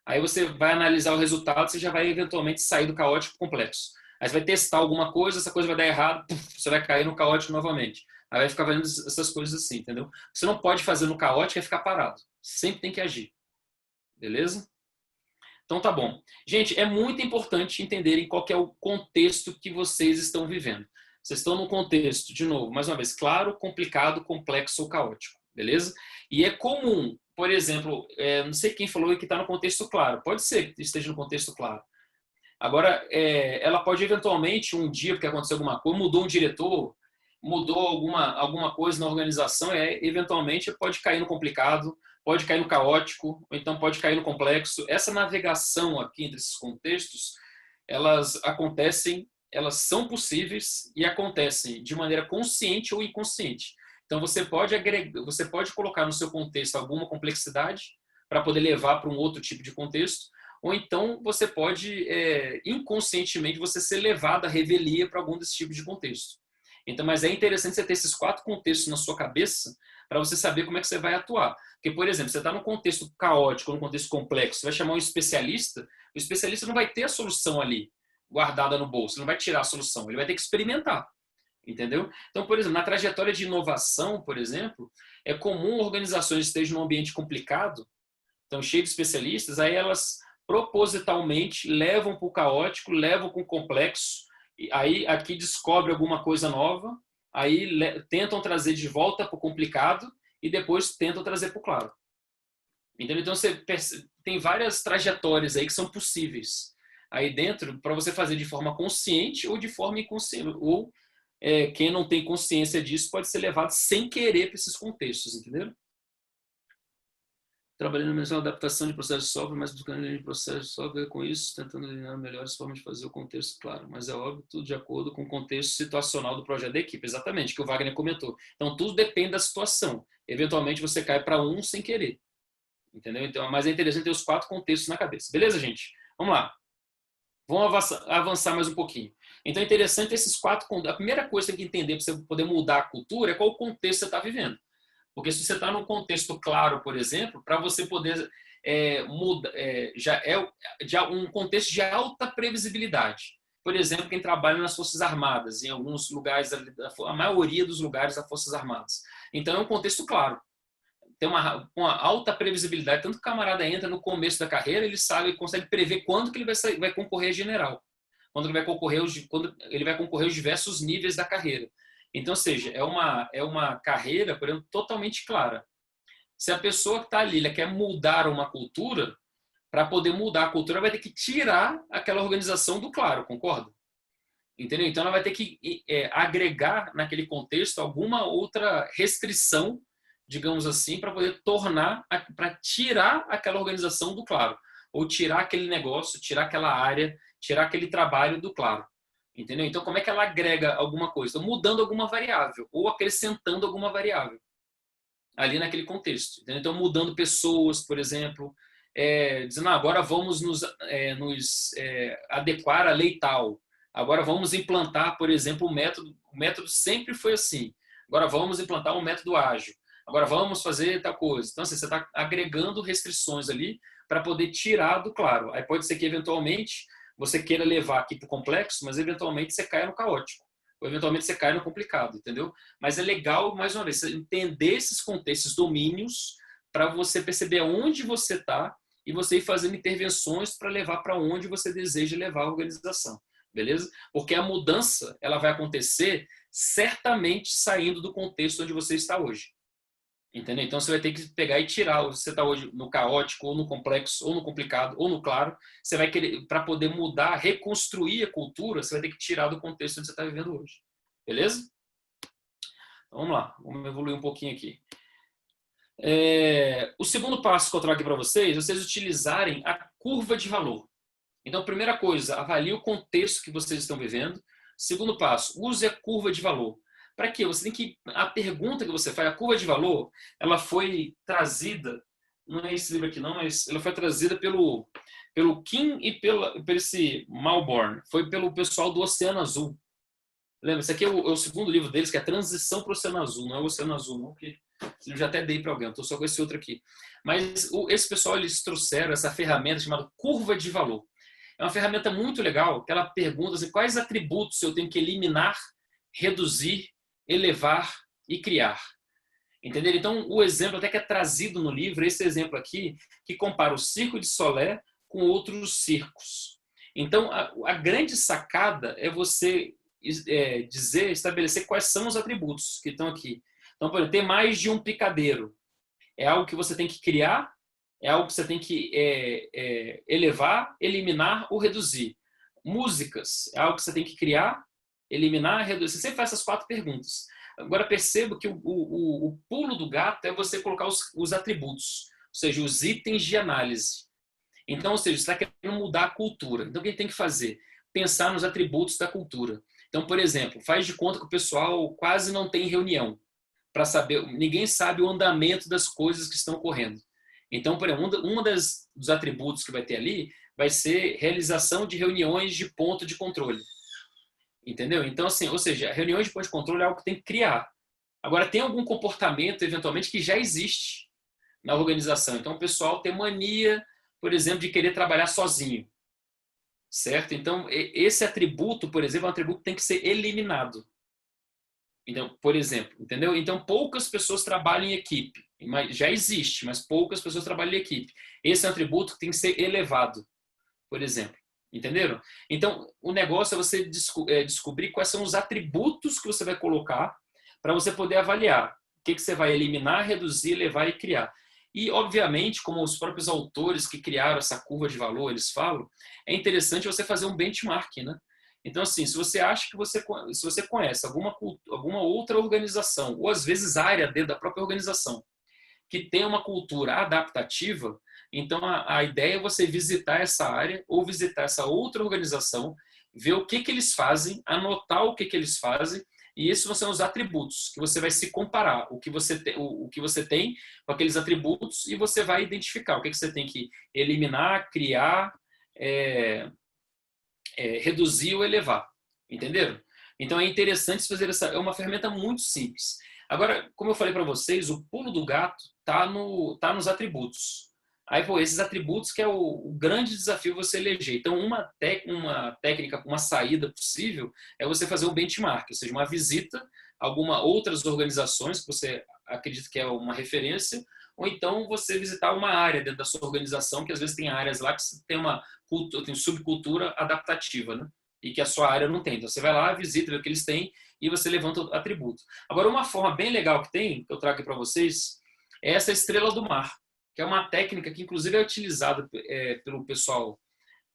aí você vai analisar o resultado, você já vai eventualmente sair do caótico complexo. Aí você vai testar alguma coisa, essa coisa vai dar errado, você vai cair no caótico novamente. Aí vai ficar fazendo essas coisas assim, entendeu? O que você não pode fazer no caótico é ficar parado. Sempre tem que agir. Beleza? Então tá bom. Gente, é muito importante entenderem qual que é o contexto que vocês estão vivendo. Vocês estão num contexto, de novo, mais uma vez, claro, complicado, complexo ou caótico. Beleza? E é comum, por exemplo, não sei quem falou que está no contexto claro. Pode ser que esteja no contexto claro. Agora, ela pode eventualmente, um dia, porque aconteceu alguma coisa, mudou um diretor, mudou alguma coisa na organização, eventualmente pode cair no complicado, pode cair no caótico, ou então pode cair no complexo. Essa navegação aqui entre esses contextos, elas acontecem, elas são possíveis e acontecem de maneira consciente ou inconsciente. Então, você pode colocar no seu contexto alguma complexidade para poder levar para um outro tipo de contexto, ou então você pode, inconscientemente, você ser levado à revelia para algum desse tipo de contexto. Então, mas é interessante você ter esses 4 contextos na sua cabeça para você saber como é que você vai atuar. Porque, por exemplo, você está num contexto caótico, num contexto complexo, você vai chamar um especialista, o especialista não vai ter a solução ali guardada no bolso, ele não vai tirar a solução, ele vai ter que experimentar. Entendeu? Então, por exemplo, na trajetória de inovação, por exemplo, é comum organizações estejam num ambiente complicado, então cheio de especialistas, aí elas propositalmente levam para o caótico, levam para o complexo, aí aqui descobre alguma coisa nova, aí tentam trazer de volta para o complicado e depois tentam trazer para o claro. Entendeu? Então você tem várias trajetórias aí que são possíveis aí dentro para você fazer de forma consciente ou de forma inconsciente, ou quem não tem consciência disso pode ser levado sem querer para esses contextos, entendeu? Trabalhando na mesma adaptação de processo de software, mas buscando de processo de software, com isso, tentando eliminar melhores formas de fazer o contexto claro. Mas é óbvio, tudo de acordo com o contexto situacional do projeto da equipe. Exatamente, que o Wagner comentou. Então, tudo depende da situação. Eventualmente, você cai para um sem querer. Entendeu? Então, mas é interessante ter os 4 contextos na cabeça. Beleza, gente? Vamos lá. Vamos avançar mais um pouquinho. Então, é interessante esses 4 contextos. A primeira coisa que você tem que entender para você poder mudar a cultura é qual o contexto você está vivendo. Porque se você está num contexto claro, por exemplo, para você poder mudar, já é um contexto de alta previsibilidade. Por exemplo, quem trabalha nas Forças Armadas, em alguns lugares, a maioria dos lugares das Forças Armadas. Então, é um contexto claro. Tem uma alta previsibilidade. Tanto que o camarada entra no começo da carreira, ele sabe, ele consegue prever quando que ele vai concorrer a general. Quando ele vai concorrer aos diversos níveis da carreira. Então, ou seja, é uma carreira, por exemplo, totalmente clara. Se a pessoa que está ali ela quer mudar uma cultura, para poder mudar a cultura, vai ter que tirar aquela organização do claro, concorda? Entendeu? Então, ela vai ter que agregar naquele contexto alguma outra restrição, digamos assim, para poder para tirar aquela organização do claro, ou tirar aquele negócio, tirar aquela área, tirar aquele trabalho do claro. Entendeu? Então, como é que ela agrega alguma coisa? Então, mudando alguma variável, ou acrescentando alguma variável ali naquele contexto. Entendeu? Então, mudando pessoas, por exemplo, dizendo, agora vamos nos adequar à lei tal. Agora vamos implantar, por exemplo, o método sempre foi assim. Agora vamos implantar um método ágil. Agora vamos fazer tal coisa. Então, assim, você está agregando restrições ali para poder tirar do claro. Aí pode ser que, eventualmente, você queira levar aqui para o complexo, mas, eventualmente, você caia no caótico. Ou, eventualmente, você caia no complicado, entendeu? Mas é legal, mais uma vez, você entender esses contextos, esses domínios, para você perceber aonde você está e você ir fazendo intervenções para levar para onde você deseja levar a organização. Beleza? Porque a mudança ela vai acontecer certamente saindo do contexto onde você está hoje. Entendeu? Então você vai ter que pegar e tirar. Você está hoje no caótico, ou no complexo, ou no complicado, ou no claro. Você vai querer, para poder mudar, reconstruir a cultura, você vai ter que tirar do contexto onde você está vivendo hoje. Beleza? Então, vamos lá, vamos evoluir um pouquinho aqui. O segundo passo que eu trago aqui para vocês utilizarem a curva de valor. Então, primeira coisa, avalie o contexto que vocês estão vivendo. Segundo passo, use a curva de valor. Para quê? Você tem que... A pergunta que você faz, a curva de valor, ela foi trazida, não é esse livro aqui não, mas ela foi trazida pelo Kim e pelo esse Malborn. Foi pelo pessoal do Oceano Azul. Lembra? Esse aqui é o segundo livro deles, que é a Transição para o Oceano Azul. Não é o Oceano Azul, não, que eu já até dei para alguém, estou só com esse outro aqui. Mas esse pessoal, eles trouxeram essa ferramenta chamada curva de valor. É uma ferramenta muito legal, que ela pergunta assim, quais atributos eu tenho que eliminar, reduzir, elevar e criar. Entendeu? Então, o exemplo até que é trazido no livro, esse exemplo aqui, que compara o Circo de Solé com outros circos. Então, a grande sacada é você estabelecer quais são os atributos que estão aqui. Então, por exemplo, ter mais de um picadeiro. É algo que você tem que criar, é algo que você tem que elevar, eliminar ou reduzir. Músicas é algo que você tem que criar, eliminar, reduzir. Você sempre faz essas 4 perguntas. Agora perceba que o pulo do gato é você colocar os atributos, ou seja, os itens de análise. Então, ou seja, você está querendo mudar a cultura. Então, o que tem que fazer? Pensar nos atributos da cultura. Então, por exemplo, faz de conta que o pessoal quase não tem reunião para saber, ninguém sabe o andamento das coisas que estão ocorrendo. Então, por exemplo, dos atributos que vai ter ali vai ser realização de reuniões de ponto de controle. Entendeu? Então, assim, ou seja, reuniões de ponto de controle é algo que tem que criar. Agora, tem algum comportamento, eventualmente, que já existe na organização. Então, o pessoal tem mania, por exemplo, de querer trabalhar sozinho. Certo? Então, esse atributo, por exemplo, é um atributo que tem que ser eliminado. Então, por exemplo, entendeu? Então, poucas pessoas trabalham em equipe. Já existe, mas poucas pessoas trabalham em equipe. Esse é um atributo que tem que ser elevado, por exemplo. Entenderam? Então, o negócio é você descobrir quais são os atributos que você vai colocar para você poder avaliar o que você vai eliminar, reduzir, elevar e criar. E, obviamente, como os próprios autores que criaram essa curva de valor, eles falam, é interessante você fazer um benchmark, né? Então, assim, se você acha que se você conhece alguma outra organização, ou às vezes área dentro da própria organização, que tem uma cultura adaptativa, então a ideia é você visitar essa área ou visitar essa outra organização, ver o que eles fazem, anotar o que eles fazem, e esses são os atributos que você vai se comparar, o que você tem com aqueles atributos, e você vai identificar o que você tem que eliminar, criar, reduzir ou elevar. Entenderam? Então é interessante fazer é uma ferramenta muito simples. Agora, como eu falei para vocês, o pulo do gato tá nos atributos. Aí, esses atributos que é o grande desafio você eleger. Então, uma técnica, uma saída possível é você fazer um benchmark, ou seja, uma visita a algumas outras organizações que você acredita que é uma referência, ou então você visitar uma área dentro da sua organização, que às vezes tem áreas lá que tem subcultura adaptativa, né? E que a sua área não tem. Então, você vai lá, visita, vê o que eles têm e você levanta o atributo. Agora, uma forma bem legal que tem, que eu trago aqui para vocês, é essa estrela do mar, que é uma técnica que, inclusive, é utilizada pelo pessoal,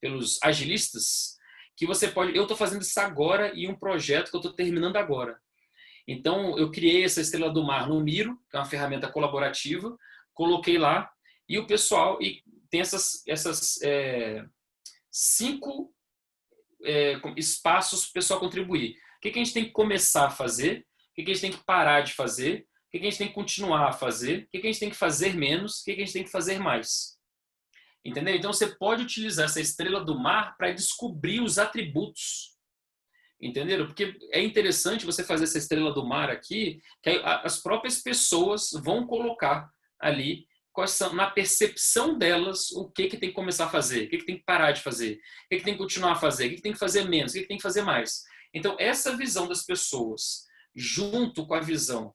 pelos agilistas, que você pode... Eu estou fazendo isso agora em um projeto que eu estou terminando agora. Então, eu criei essa estrela do mar no Miro, que é uma ferramenta colaborativa, coloquei lá, e o pessoal tem essas 5 espaços para o pessoal contribuir. O que a gente tem que começar a fazer? O que a gente tem que parar de fazer? O que a gente tem que continuar a fazer? O que a gente tem que fazer menos? O que a gente tem que fazer mais? Entendeu? Então, você pode utilizar essa estrela do mar para descobrir os atributos. Entenderam? Porque é interessante você fazer essa estrela do mar aqui, que as próprias pessoas vão colocar ali quais são, na percepção delas, o que tem que começar a fazer, o que tem que parar de fazer, o que tem que continuar a fazer, o que tem que fazer menos, o que tem que fazer mais. Então, essa visão das pessoas, junto com a visão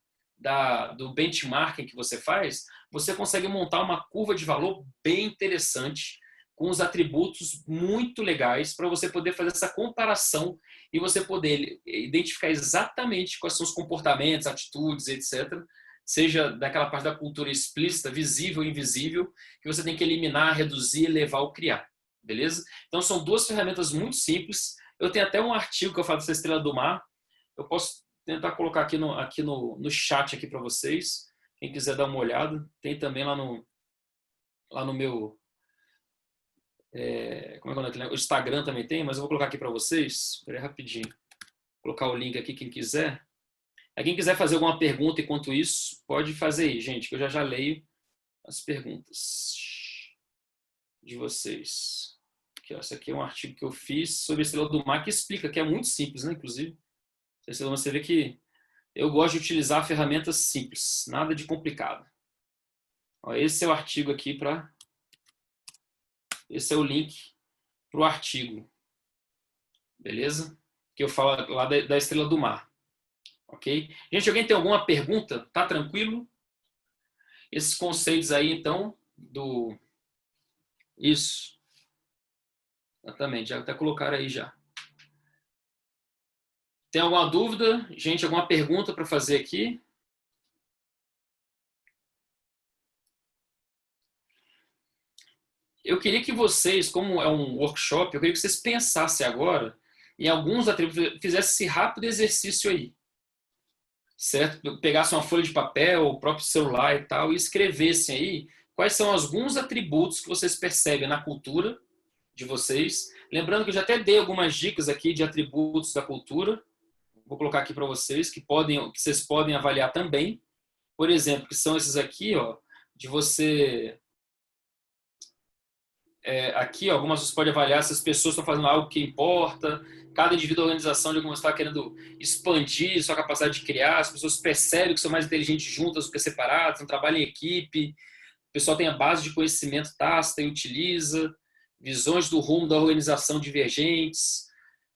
do benchmarking que você faz, você consegue montar uma curva de valor bem interessante, com os atributos muito legais, para você poder fazer essa comparação e você poder identificar exatamente quais são os comportamentos, atitudes, etc., seja daquela parte da cultura explícita, visível e invisível, que você tem que eliminar, reduzir, elevar ou criar. Beleza? Então, são 2 ferramentas muito simples. Eu tenho até um artigo que eu falo dessa estrela do mar. Eu posso tentar colocar aqui no chat aqui para vocês. Quem quiser dar uma olhada. Tem também lá no meu... como é que é? O Instagram também tem, mas eu vou colocar aqui para vocês. Espera aí rapidinho. Vou colocar o link aqui, quem quiser. Quem quiser fazer alguma pergunta enquanto isso, pode fazer aí, gente, que eu já leio as perguntas de vocês. Aqui, ó, esse aqui é um artigo que eu fiz sobre a estrela do mar, que explica, que é muito simples, né, inclusive. Você vê que eu gosto de utilizar ferramentas simples, nada de complicado. Ó, esse é o artigo aqui esse é o link para o artigo. Beleza? Que eu falo lá da estrela do mar. Ok? Gente, alguém tem alguma pergunta? Tá tranquilo? Esses conceitos aí, então, Isso. Exatamente, já até colocaram aí já. Tem alguma dúvida? Gente, alguma pergunta para fazer aqui? Eu queria que vocês, como é um workshop, eu queria que vocês pensassem agora em alguns atributos, fizessem esse rápido exercício aí. Certo? Pegassem uma folha de papel, o próprio celular e tal, e escrevessem aí quais são alguns atributos que vocês percebem na cultura de vocês. Lembrando que eu já até dei algumas dicas aqui de atributos da cultura. Vou colocar aqui para vocês, que vocês podem avaliar também. Por exemplo, que são esses aqui, ó, de você... aqui, ó, algumas você pode avaliar se as pessoas estão fazendo algo que importa, cada indivíduo da organização de alguma está querendo expandir sua capacidade de criar, as pessoas percebem que são mais inteligentes juntas do que separadas, não trabalham em equipe, o pessoal tem a base de conhecimento tácita e utiliza, visões do rumo da organização divergentes,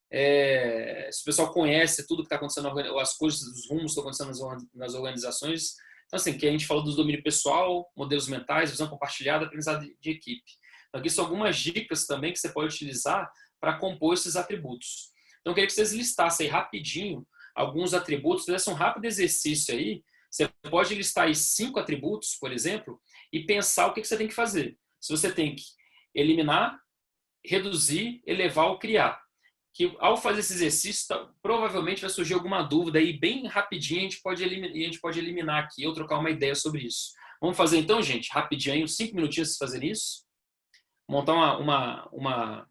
se o pessoal conhece tudo que está acontecendo, as coisas, os rumos que estão acontecendo nas organizações. Então, assim, que a gente falou dos domínio pessoal, modelos mentais, visão compartilhada, aprendizado de equipe. Então, aqui são algumas dicas também que você pode utilizar para compor esses atributos. Então, eu queria que vocês listassem aí rapidinho alguns atributos, fizessem um rápido exercício aí. Você pode listar aí 5 atributos, por exemplo, e pensar o que você tem que fazer. Se você tem que eliminar, reduzir, elevar ou criar. Que ao fazer esse exercício, provavelmente vai surgir alguma dúvida aí bem rapidinho, a gente pode eliminar aqui ou trocar uma ideia sobre isso. Vamos fazer então, gente, rapidinho aí, uns 5 minutinhos para fazer isso. Montar uma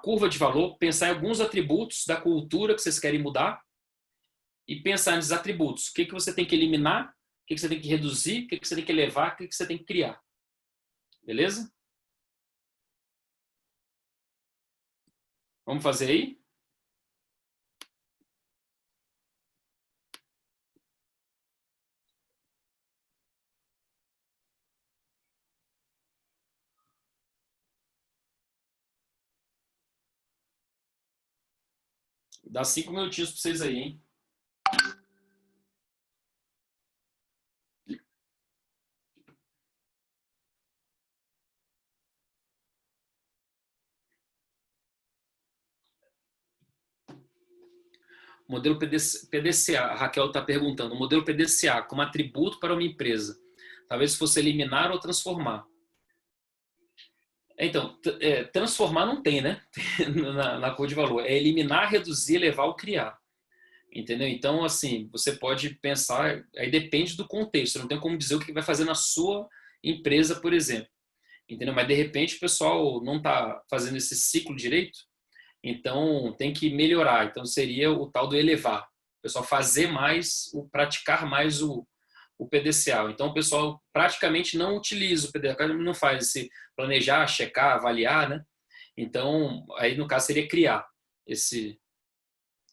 curva de valor, pensar em alguns atributos da cultura que vocês querem mudar e pensar nesses atributos. O que você tem que eliminar, o que você tem que reduzir, o que você tem que elevar, o que você tem que criar. Beleza? Vamos fazer aí? Dá 5 minutinhos para vocês aí, hein? Modelo PDCA, a Raquel está perguntando, o modelo PDCA como atributo para uma empresa, talvez fosse eliminar ou transformar. Então, transformar não tem, né? Na curva de valor. É eliminar, reduzir, elevar ou criar. Entendeu? Então, assim, você pode pensar, aí depende do contexto, não tem como dizer o que vai fazer na sua empresa, por exemplo. Entendeu? Mas, de repente, o pessoal não está fazendo esse ciclo direito, então tem que melhorar. Então, seria o tal do elevar. O pessoal fazer mais, praticar mais o PDCA. Então, o pessoal praticamente não utiliza o PDCA, não faz esse planejar, checar, avaliar, né? Então, aí no caso seria criar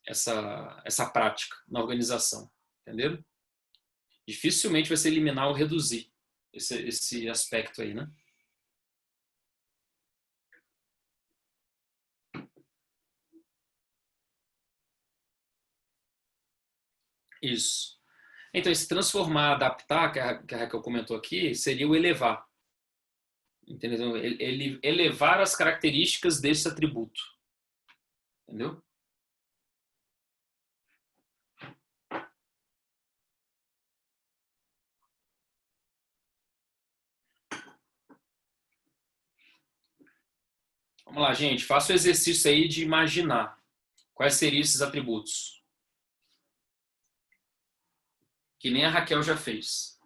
essa prática na organização, entendeu? Dificilmente vai ser eliminar ou reduzir esse aspecto aí, né? Isso. Então, esse transformar, adaptar, que a Raquel comentou aqui, seria o elevar. Entendeu? Ele elevar as características desse atributo. Entendeu? Vamos lá, gente. Faça o exercício aí de imaginar quais seriam esses atributos. Que nem a Raquel já fez.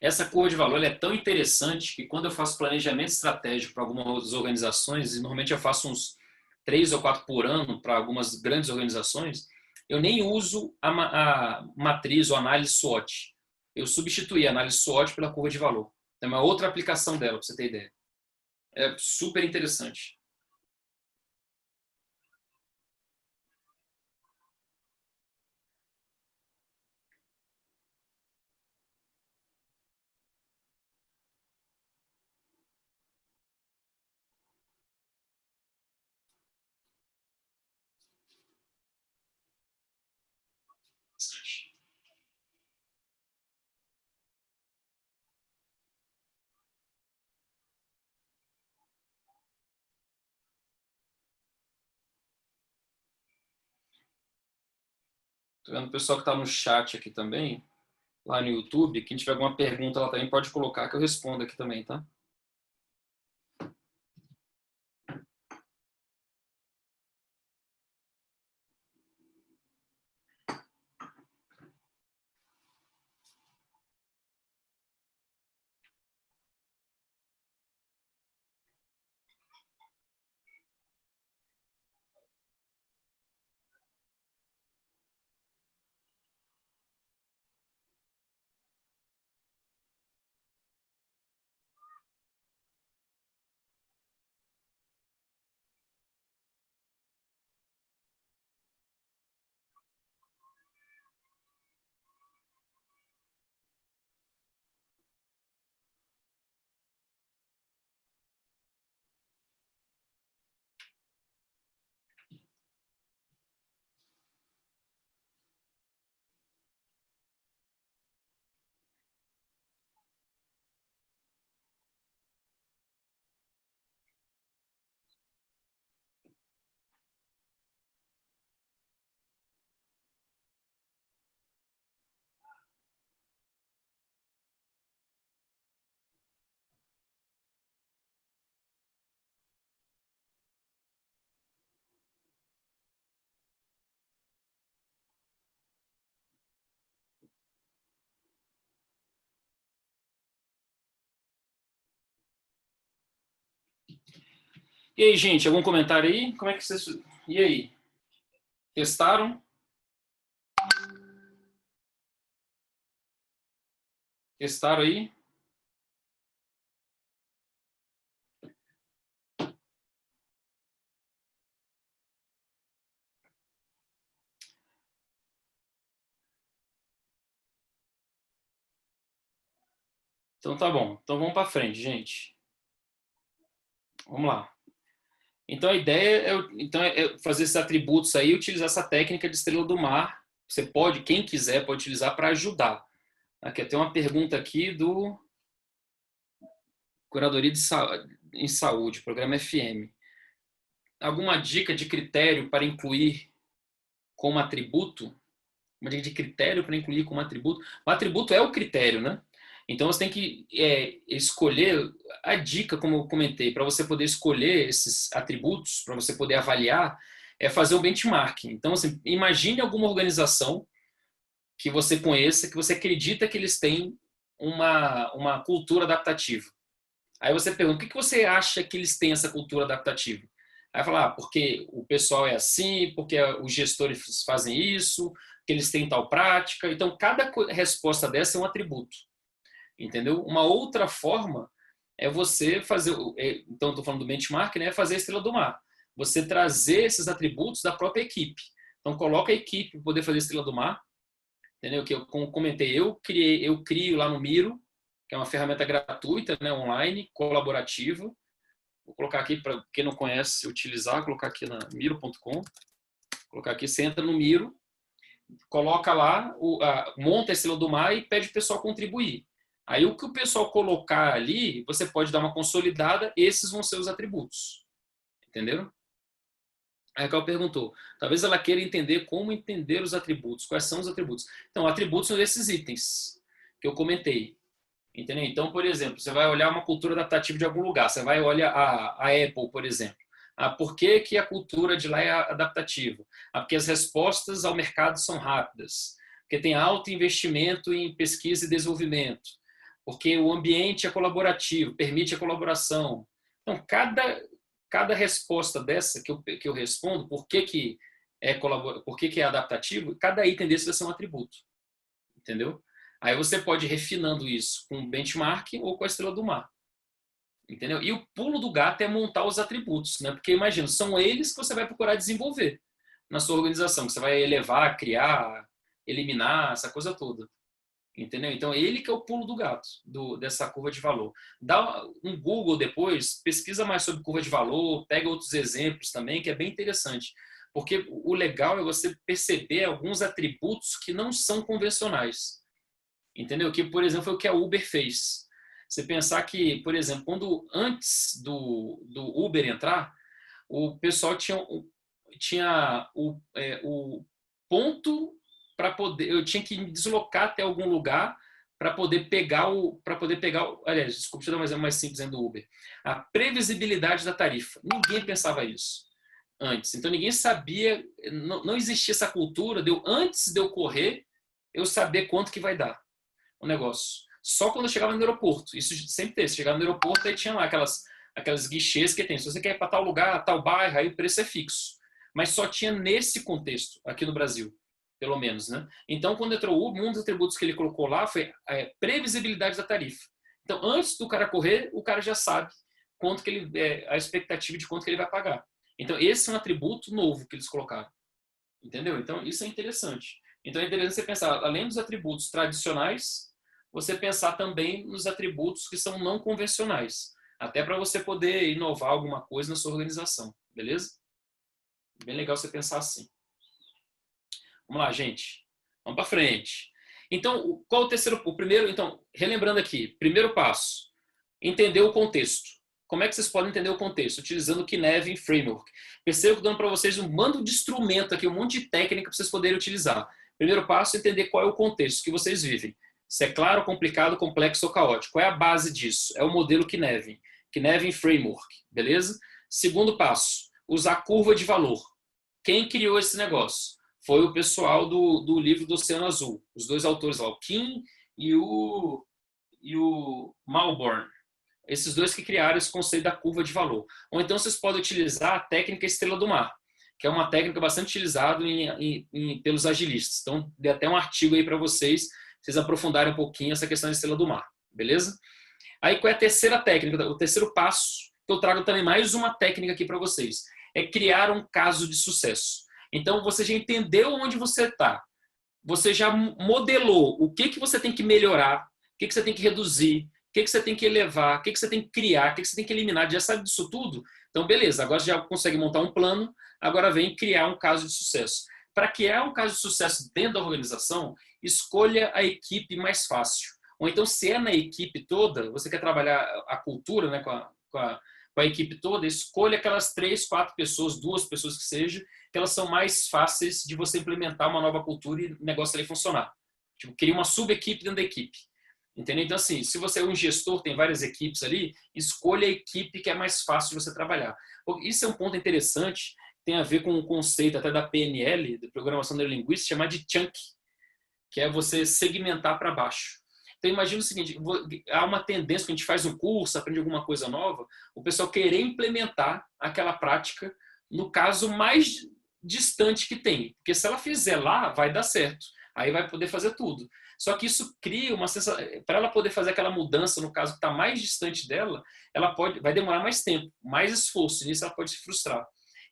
Essa curva de valor é tão interessante que quando eu faço planejamento estratégico para algumas organizações, e normalmente eu faço uns 3 ou 4 por ano para algumas grandes organizações, eu nem uso a matriz ou análise SWOT. Eu substituí a análise SWOT pela curva de valor. É uma outra aplicação dela, para você ter ideia. É super interessante. Estou vendo o pessoal que está no chat aqui também, lá no YouTube. Quem tiver alguma pergunta lá também pode colocar que eu respondo aqui também, tá? E aí, gente, algum comentário aí? Como é que vocês... E aí? Testaram? Testaram aí? Então tá bom. Então vamos para frente, gente. Vamos lá. Então a ideia é fazer esses atributos aí e utilizar essa técnica de estrela do mar. Você pode, quem quiser, pode utilizar para ajudar. Aqui tem uma pergunta aqui do Curadoria em Saúde, programa FM. alguma dica de critério para incluir como atributo? Uma dica de critério para incluir como atributo? O atributo é o critério, né? Então você tem que escolher a dica, como eu comentei, para você poder escolher esses atributos, para você poder avaliar, é fazer um benchmarking. Então, assim, imagine alguma organização que você conheça, que você acredita que eles têm uma cultura adaptativa. Aí você pergunta, por que você acha que eles têm essa cultura adaptativa? Aí fala, porque o pessoal é assim, porque os gestores fazem isso, que eles têm tal prática. Então, cada resposta dessa é um atributo. Entendeu? Uma outra forma é você fazer, então estou falando do benchmark, né? É fazer a estrela do mar. Você trazer esses atributos da própria equipe. Então, coloca a equipe para poder fazer a estrela do mar. Entendeu? Que eu, como comentei, eu crio lá no Miro, que é uma ferramenta gratuita, né, online, colaborativa. Vou colocar aqui para quem não conhece utilizar, colocar aqui na miro.com. Colocar aqui, você entra no Miro, coloca lá, monta a estrela do mar e pede o pessoal contribuir. Aí o que o pessoal colocar ali, você pode dar uma consolidada, esses vão ser os atributos. Entenderam? Aí a Cal perguntou, talvez ela queira entender como entender os atributos, quais são os atributos. Então, atributos são esses itens que eu comentei. Entendeu? Então, por exemplo, você vai olhar uma cultura adaptativa de algum lugar, você vai olhar a Apple, por exemplo. Por que, que a cultura de lá é adaptativa? Porque as respostas ao mercado são rápidas, porque tem alto investimento em pesquisa e desenvolvimento, porque o ambiente é colaborativo, permite a colaboração. Então, cada resposta dessa que eu respondo, por que é adaptativo, cada item desse vai ser um atributo. Entendeu? Aí você pode ir refinando isso com o benchmark ou com a estrela do mar. Entendeu? E o pulo do gato é montar os atributos, né? Porque imagina, são eles que você vai procurar desenvolver na sua organização, que você vai elevar, criar, eliminar, essa coisa toda. Entendeu? Então, ele que é o pulo do gato dessa curva de valor. Dá um Google depois, pesquisa mais sobre curva de valor, pega outros exemplos também, que é bem interessante. Porque o legal é você perceber alguns atributos que não são convencionais. Entendeu? Que, por exemplo, foi o que a Uber fez. Você pensar que, por exemplo, antes do Uber entrar, o pessoal tinha o ponto para poder, eu tinha que me deslocar até algum lugar para poder pegar aliás, desculpa, deixa eu dar um exemplo mais simples do Uber. A previsibilidade da tarifa. Ninguém pensava isso antes. Então ninguém sabia, não existia essa cultura antes de eu correr, eu saber quanto que vai dar o negócio. Só quando eu chegava no aeroporto. Isso sempre teve. Você chegava no aeroporto, aí tinha lá aquelas guichês que tem. Se você quer ir para tal lugar, tal bairro, aí o preço é fixo. Mas só tinha nesse contexto, aqui no Brasil, pelo menos, né? Então, quando entrou o Uber, um dos atributos que ele colocou lá foi a previsibilidade da tarifa. Então, antes do cara correr, o cara já sabe quanto que a expectativa de quanto que ele vai pagar. Então, esse é um atributo novo que eles colocaram. Entendeu? Então, isso é interessante. Então, é interessante você pensar, além dos atributos tradicionais, você pensar também nos atributos que são não convencionais, até para você poder inovar alguma coisa na sua organização, beleza? Bem legal você pensar assim. Vamos lá, gente. Vamos para frente. Então, qual o primeiro, então, relembrando aqui, primeiro passo, entender o contexto. Como é que vocês podem entender o contexto? Utilizando o Kinevin Framework. Percebo que dando para vocês um bando de instrumento aqui, um monte de técnica para vocês poderem utilizar. Primeiro passo é entender qual é o contexto que vocês vivem. Se é claro, complicado, complexo ou caótico. Qual é a base disso? É o modelo Kinevin. Kinevin Framework, beleza? Segundo passo, usar curva de valor. Quem criou esse negócio? Foi o pessoal do livro do Oceano Azul. Os dois autores lá, o Kim e o Malborn. Esses dois que criaram esse conceito da curva de valor. Ou então vocês podem utilizar a técnica Estrela do Mar, que é uma técnica bastante utilizada pelos agilistas. Então, dei até um artigo aí para vocês aprofundarem um pouquinho essa questão da Estrela do Mar. Beleza? Aí, qual é a terceira técnica? O terceiro passo, que eu trago também mais uma técnica aqui para vocês. É criar um caso de sucesso. Então, você já entendeu onde você está. Você já modelou o que você tem que melhorar, o que você tem que reduzir, o que você tem que elevar, o que você tem que criar, o que você tem que eliminar. Já sabe disso tudo? Então, beleza. Agora você já consegue montar um plano. Agora vem criar um caso de sucesso. Para criar um caso de sucesso dentro da organização, escolha a equipe mais fácil. Ou então, se é na equipe toda, você quer trabalhar a cultura, né, com com a equipe toda, escolha aquelas 3, 4 pessoas, 2 pessoas que seja, que elas são mais fáceis de você implementar uma nova cultura e o negócio ali funcionar. Tipo, cria uma sub-equipe dentro da equipe. Entendeu? Então, assim, se você é um gestor, tem várias equipes ali, escolha a equipe que é mais fácil de você trabalhar. Isso é um ponto interessante, tem a ver com o conceito até da PNL, de Programação Neurolinguística, chamado de chunk, que é você segmentar para baixo. Então, imagina o seguinte, há uma tendência, que a gente faz um curso, aprende alguma coisa nova, o pessoal querer implementar aquela prática no caso mais distante que tem. Porque se ela fizer lá, vai dar certo. Aí vai poder fazer tudo. Só que isso cria uma sensação... Para ela poder fazer aquela mudança, no caso que está mais distante dela, vai demorar mais tempo, mais esforço. E nisso ela pode se frustrar.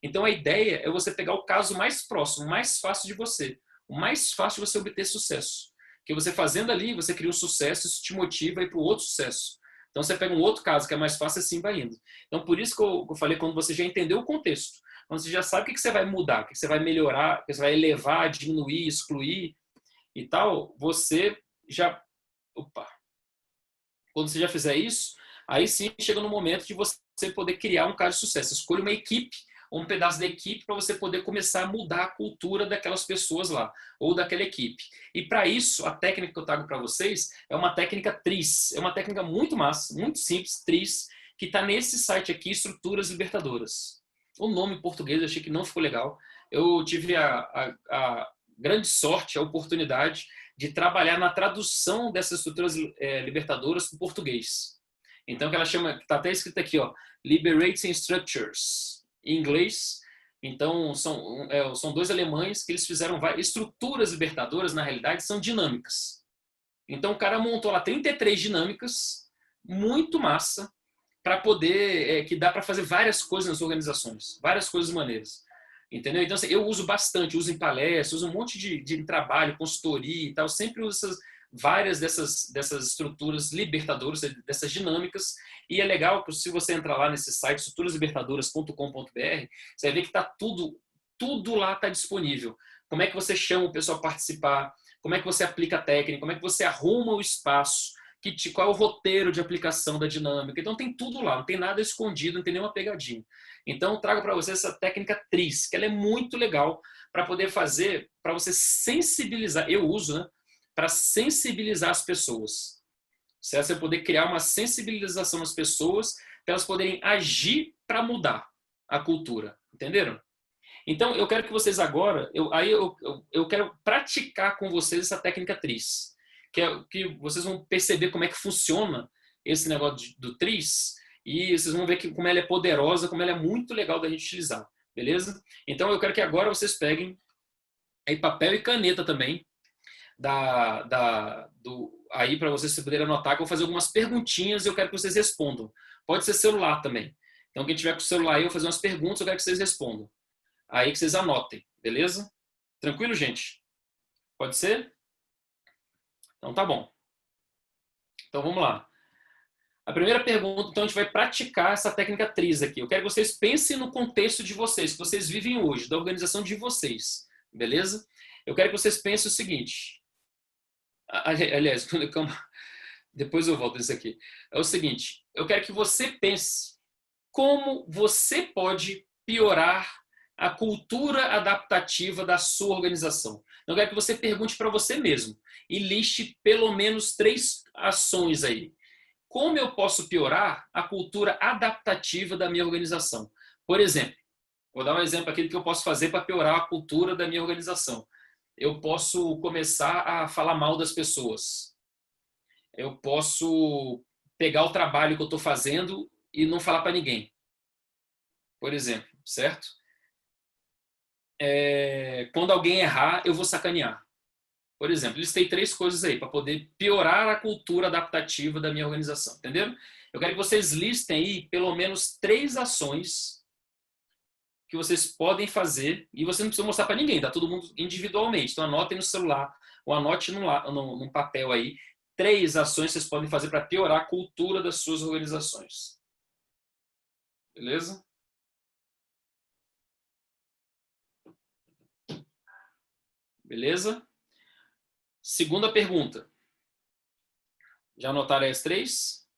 Então, a ideia é você pegar o caso mais próximo, mais fácil de você. O mais fácil de você obter sucesso. Porque você fazendo ali, você cria um sucesso, isso te motiva a ir para o outro sucesso. Então, você pega um outro caso que é mais fácil, assim vai indo. Então, por isso que eu falei, quando você já entendeu o contexto, quando você já sabe o que você vai mudar, o que você vai melhorar, o que você vai elevar, diminuir, excluir e tal, você já... Opa! Quando você já fizer isso, aí sim chega no momento de você poder criar um caso de sucesso. Escolha uma equipe, um pedaço da equipe para você poder começar a mudar a cultura daquelas pessoas lá, ou daquela equipe. E para isso, a técnica que eu trago para vocês é uma técnica TRIZ. É uma técnica muito massa, muito simples, TRIZ, que está nesse site aqui, Estruturas Libertadoras. O nome em português eu achei que não ficou legal. Eu tive a grande sorte, a oportunidade de trabalhar na tradução dessas estruturas libertadoras para o português. Então, que ela chama, está até escrito aqui, ó, Liberating Structures, em inglês. Então, são 2 alemães que eles fizeram várias estruturas libertadoras, na realidade, são dinâmicas. Então, o cara montou lá 33 dinâmicas, muito massa, para poder, que dá para fazer várias coisas nas organizações, várias coisas maneiras. Entendeu? Então, assim, eu uso bastante, uso em palestras, uso um monte de trabalho, consultoria e tal, sempre uso várias dessas estruturas libertadoras, dessas dinâmicas, e é legal que se você entrar lá nesse site, estruturaslibertadoras.com.br, você vai ver que está tudo lá está disponível. Como é que você chama o pessoal a participar, como é que você aplica a técnica, como é que você arruma o espaço, qual é o roteiro de aplicação da dinâmica. Então tem tudo lá, não tem nada escondido, não tem nenhuma pegadinha. Então trago para você essa técnica TRIZ, que ela é muito legal para poder fazer, para você sensibilizar, eu uso, né, para sensibilizar as pessoas. Certo? Você poder criar uma sensibilização nas pessoas para elas poderem agir para mudar a cultura. Entenderam? Então, eu quero que vocês agora, eu quero praticar com vocês essa técnica TRIZ, que vocês vão perceber como é que funciona esse negócio do TRIZ, e vocês vão ver como ela é poderosa, como ela é muito legal da gente utilizar, beleza? Então, eu quero que agora vocês peguem aí papel e caneta também, aí para vocês poderem anotar, que eu vou fazer algumas perguntinhas e eu quero que vocês respondam. Pode ser celular também. Então, quem tiver com o celular aí, eu vou fazer umas perguntas, eu quero que vocês respondam. Aí que vocês anotem, beleza? Tranquilo, gente? Pode ser? Então tá bom. Então vamos lá. A primeira pergunta, então a gente vai praticar essa técnica TRIZ aqui. Eu quero que vocês pensem no contexto de vocês, que vocês vivem hoje, da organização de vocês, beleza? Eu quero que vocês pensem o seguinte. Aliás, depois eu volto nisso aqui. É o seguinte, eu quero que você pense como você pode piorar a cultura adaptativa da sua organização. Eu quero que você pergunte para você mesmo e liste pelo menos 3 ações aí. Como eu posso piorar a cultura adaptativa da minha organização? Por exemplo, vou dar um exemplo aqui do que eu posso fazer para piorar a cultura da minha organização. Eu posso começar a falar mal das pessoas. Eu posso pegar o trabalho que eu estou fazendo e não falar para ninguém. Por exemplo, certo? Quando alguém errar, eu vou sacanear. Por exemplo, listei 3 coisas aí para poder piorar a cultura adaptativa da minha organização, entenderam? Eu quero que vocês listem aí pelo menos 3 ações que vocês podem fazer e vocês não precisam mostrar para ninguém, tá? Todo mundo individualmente. Então anotem no celular ou anote num papel aí 3 ações que vocês podem fazer para piorar a cultura das suas organizações. Beleza? Beleza? Segunda pergunta. Já anotaram as 3?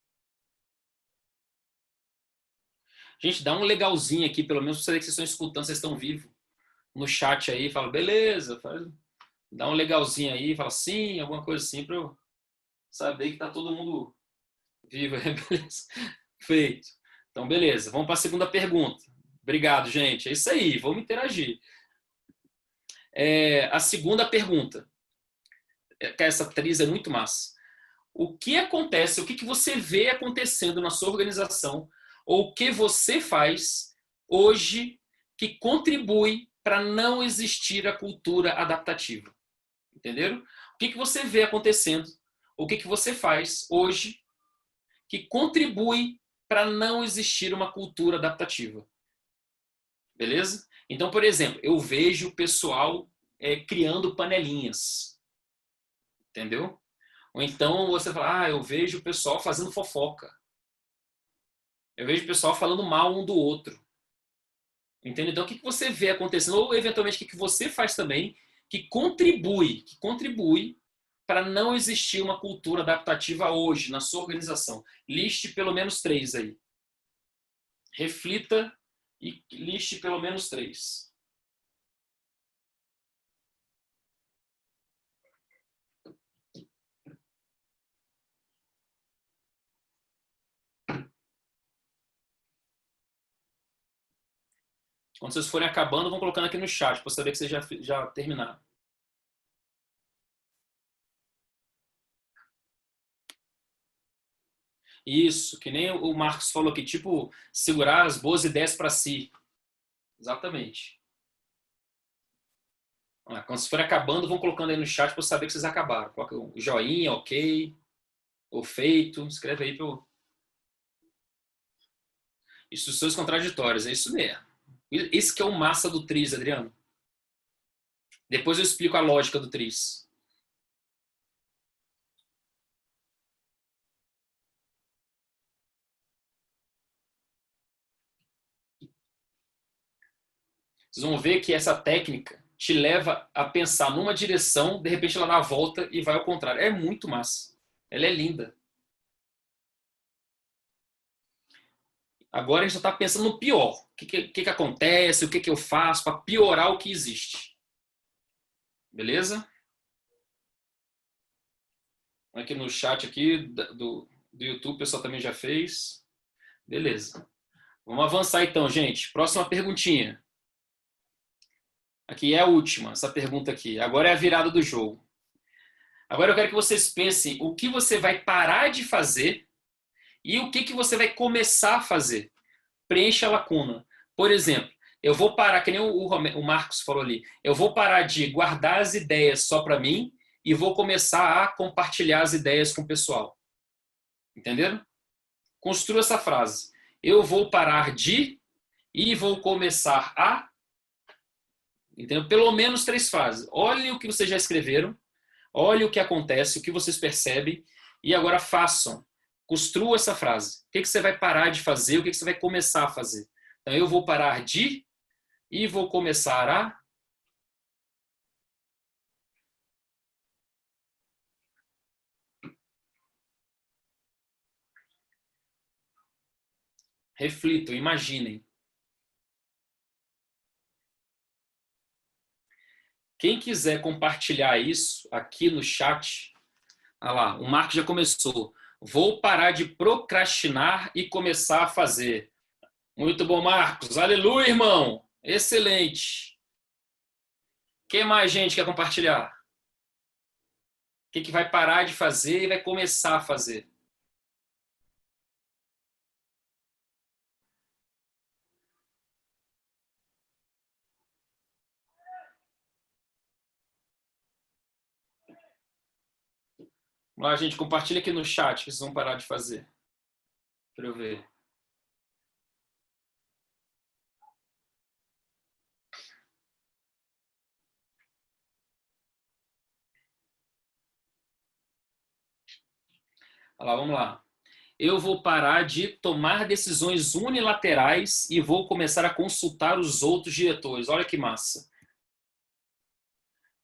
Gente, dá um legalzinho aqui, pelo menos para saber que vocês estão escutando, vocês estão vivos no chat aí. Fala, beleza, dá um legalzinho aí, fala sim, alguma coisa assim, para eu saber que tá todo mundo vivo. Beleza? Feito. Então, beleza. Vamos para a segunda pergunta. Obrigado, gente. É isso aí, vamos interagir. A segunda pergunta. Essa atriz é muito massa. O que acontece, o que você vê acontecendo na sua organização, ou o que você faz hoje que contribui para não existir a cultura adaptativa? Entenderam? O que você vê acontecendo, o que você faz hoje que contribui para não existir uma cultura adaptativa? Beleza? Então, por exemplo, eu vejo o pessoal criando panelinhas. Entendeu? Ou então você fala, eu vejo o pessoal fazendo fofoca. Eu vejo o pessoal falando mal um do outro. Entendeu? Então, o que você vê acontecendo? Ou, eventualmente, o que você faz também que contribui para não existir uma cultura adaptativa hoje na sua organização. Liste pelo menos 3 aí. Reflita e liste pelo menos 3. Quando vocês forem acabando, vão colocando aqui no chat para saber que vocês já terminaram. Isso, que nem o Marcos falou aqui, tipo, segurar as boas ideias para si. Exatamente. Quando vocês forem acabando, vão colocando aí no chat para eu saber que vocês acabaram. Coloca o joinha, ok, ou feito. Escreve aí para eu... Instruções contraditórias, é isso mesmo. Esse que é o massa do TRIZ, Adriano. Depois eu explico a lógica do TRIZ. Vocês vão ver que essa técnica te leva a pensar numa direção, de repente ela dá a volta e vai ao contrário. É muito massa. Ela é linda. Agora a gente só está pensando no pior. O que acontece, o que eu faço para piorar o que existe. Beleza? Aqui no chat aqui do YouTube, o pessoal também já fez. Beleza. Vamos avançar então, gente. Próxima perguntinha. Aqui é a última, essa pergunta aqui. Agora é a virada do jogo. Agora eu quero que vocês pensem o que você vai parar de fazer e o que você vai começar a fazer. Preencha a lacuna. Por exemplo, eu vou parar, que nem o Marcos falou ali, eu vou parar de guardar as ideias só para mim e vou começar a compartilhar as ideias com o pessoal. Entenderam? Construa essa frase. Eu vou parar de e vou começar a. Entendeu? Pelo menos 3 frases. Olhem o que vocês já escreveram, olhem o que acontece, o que vocês percebem e agora façam. Construa essa frase. O que você vai parar de fazer, o que você vai começar a fazer. Então, eu vou parar de e vou começar a. Reflitam, imaginem. Quem quiser compartilhar isso aqui no chat, olha lá, o Marcos já começou. Vou parar de procrastinar e começar a fazer. Muito bom, Marcos. Aleluia, irmão. Excelente. Quem mais, gente, quer compartilhar? O que vai parar de fazer e vai começar a fazer? Vamos lá, gente, compartilha aqui no chat que vocês vão parar de fazer. Para eu ver. Olha lá, vamos lá. Eu vou parar de tomar decisões unilaterais e vou começar a consultar os outros diretores. Olha que massa.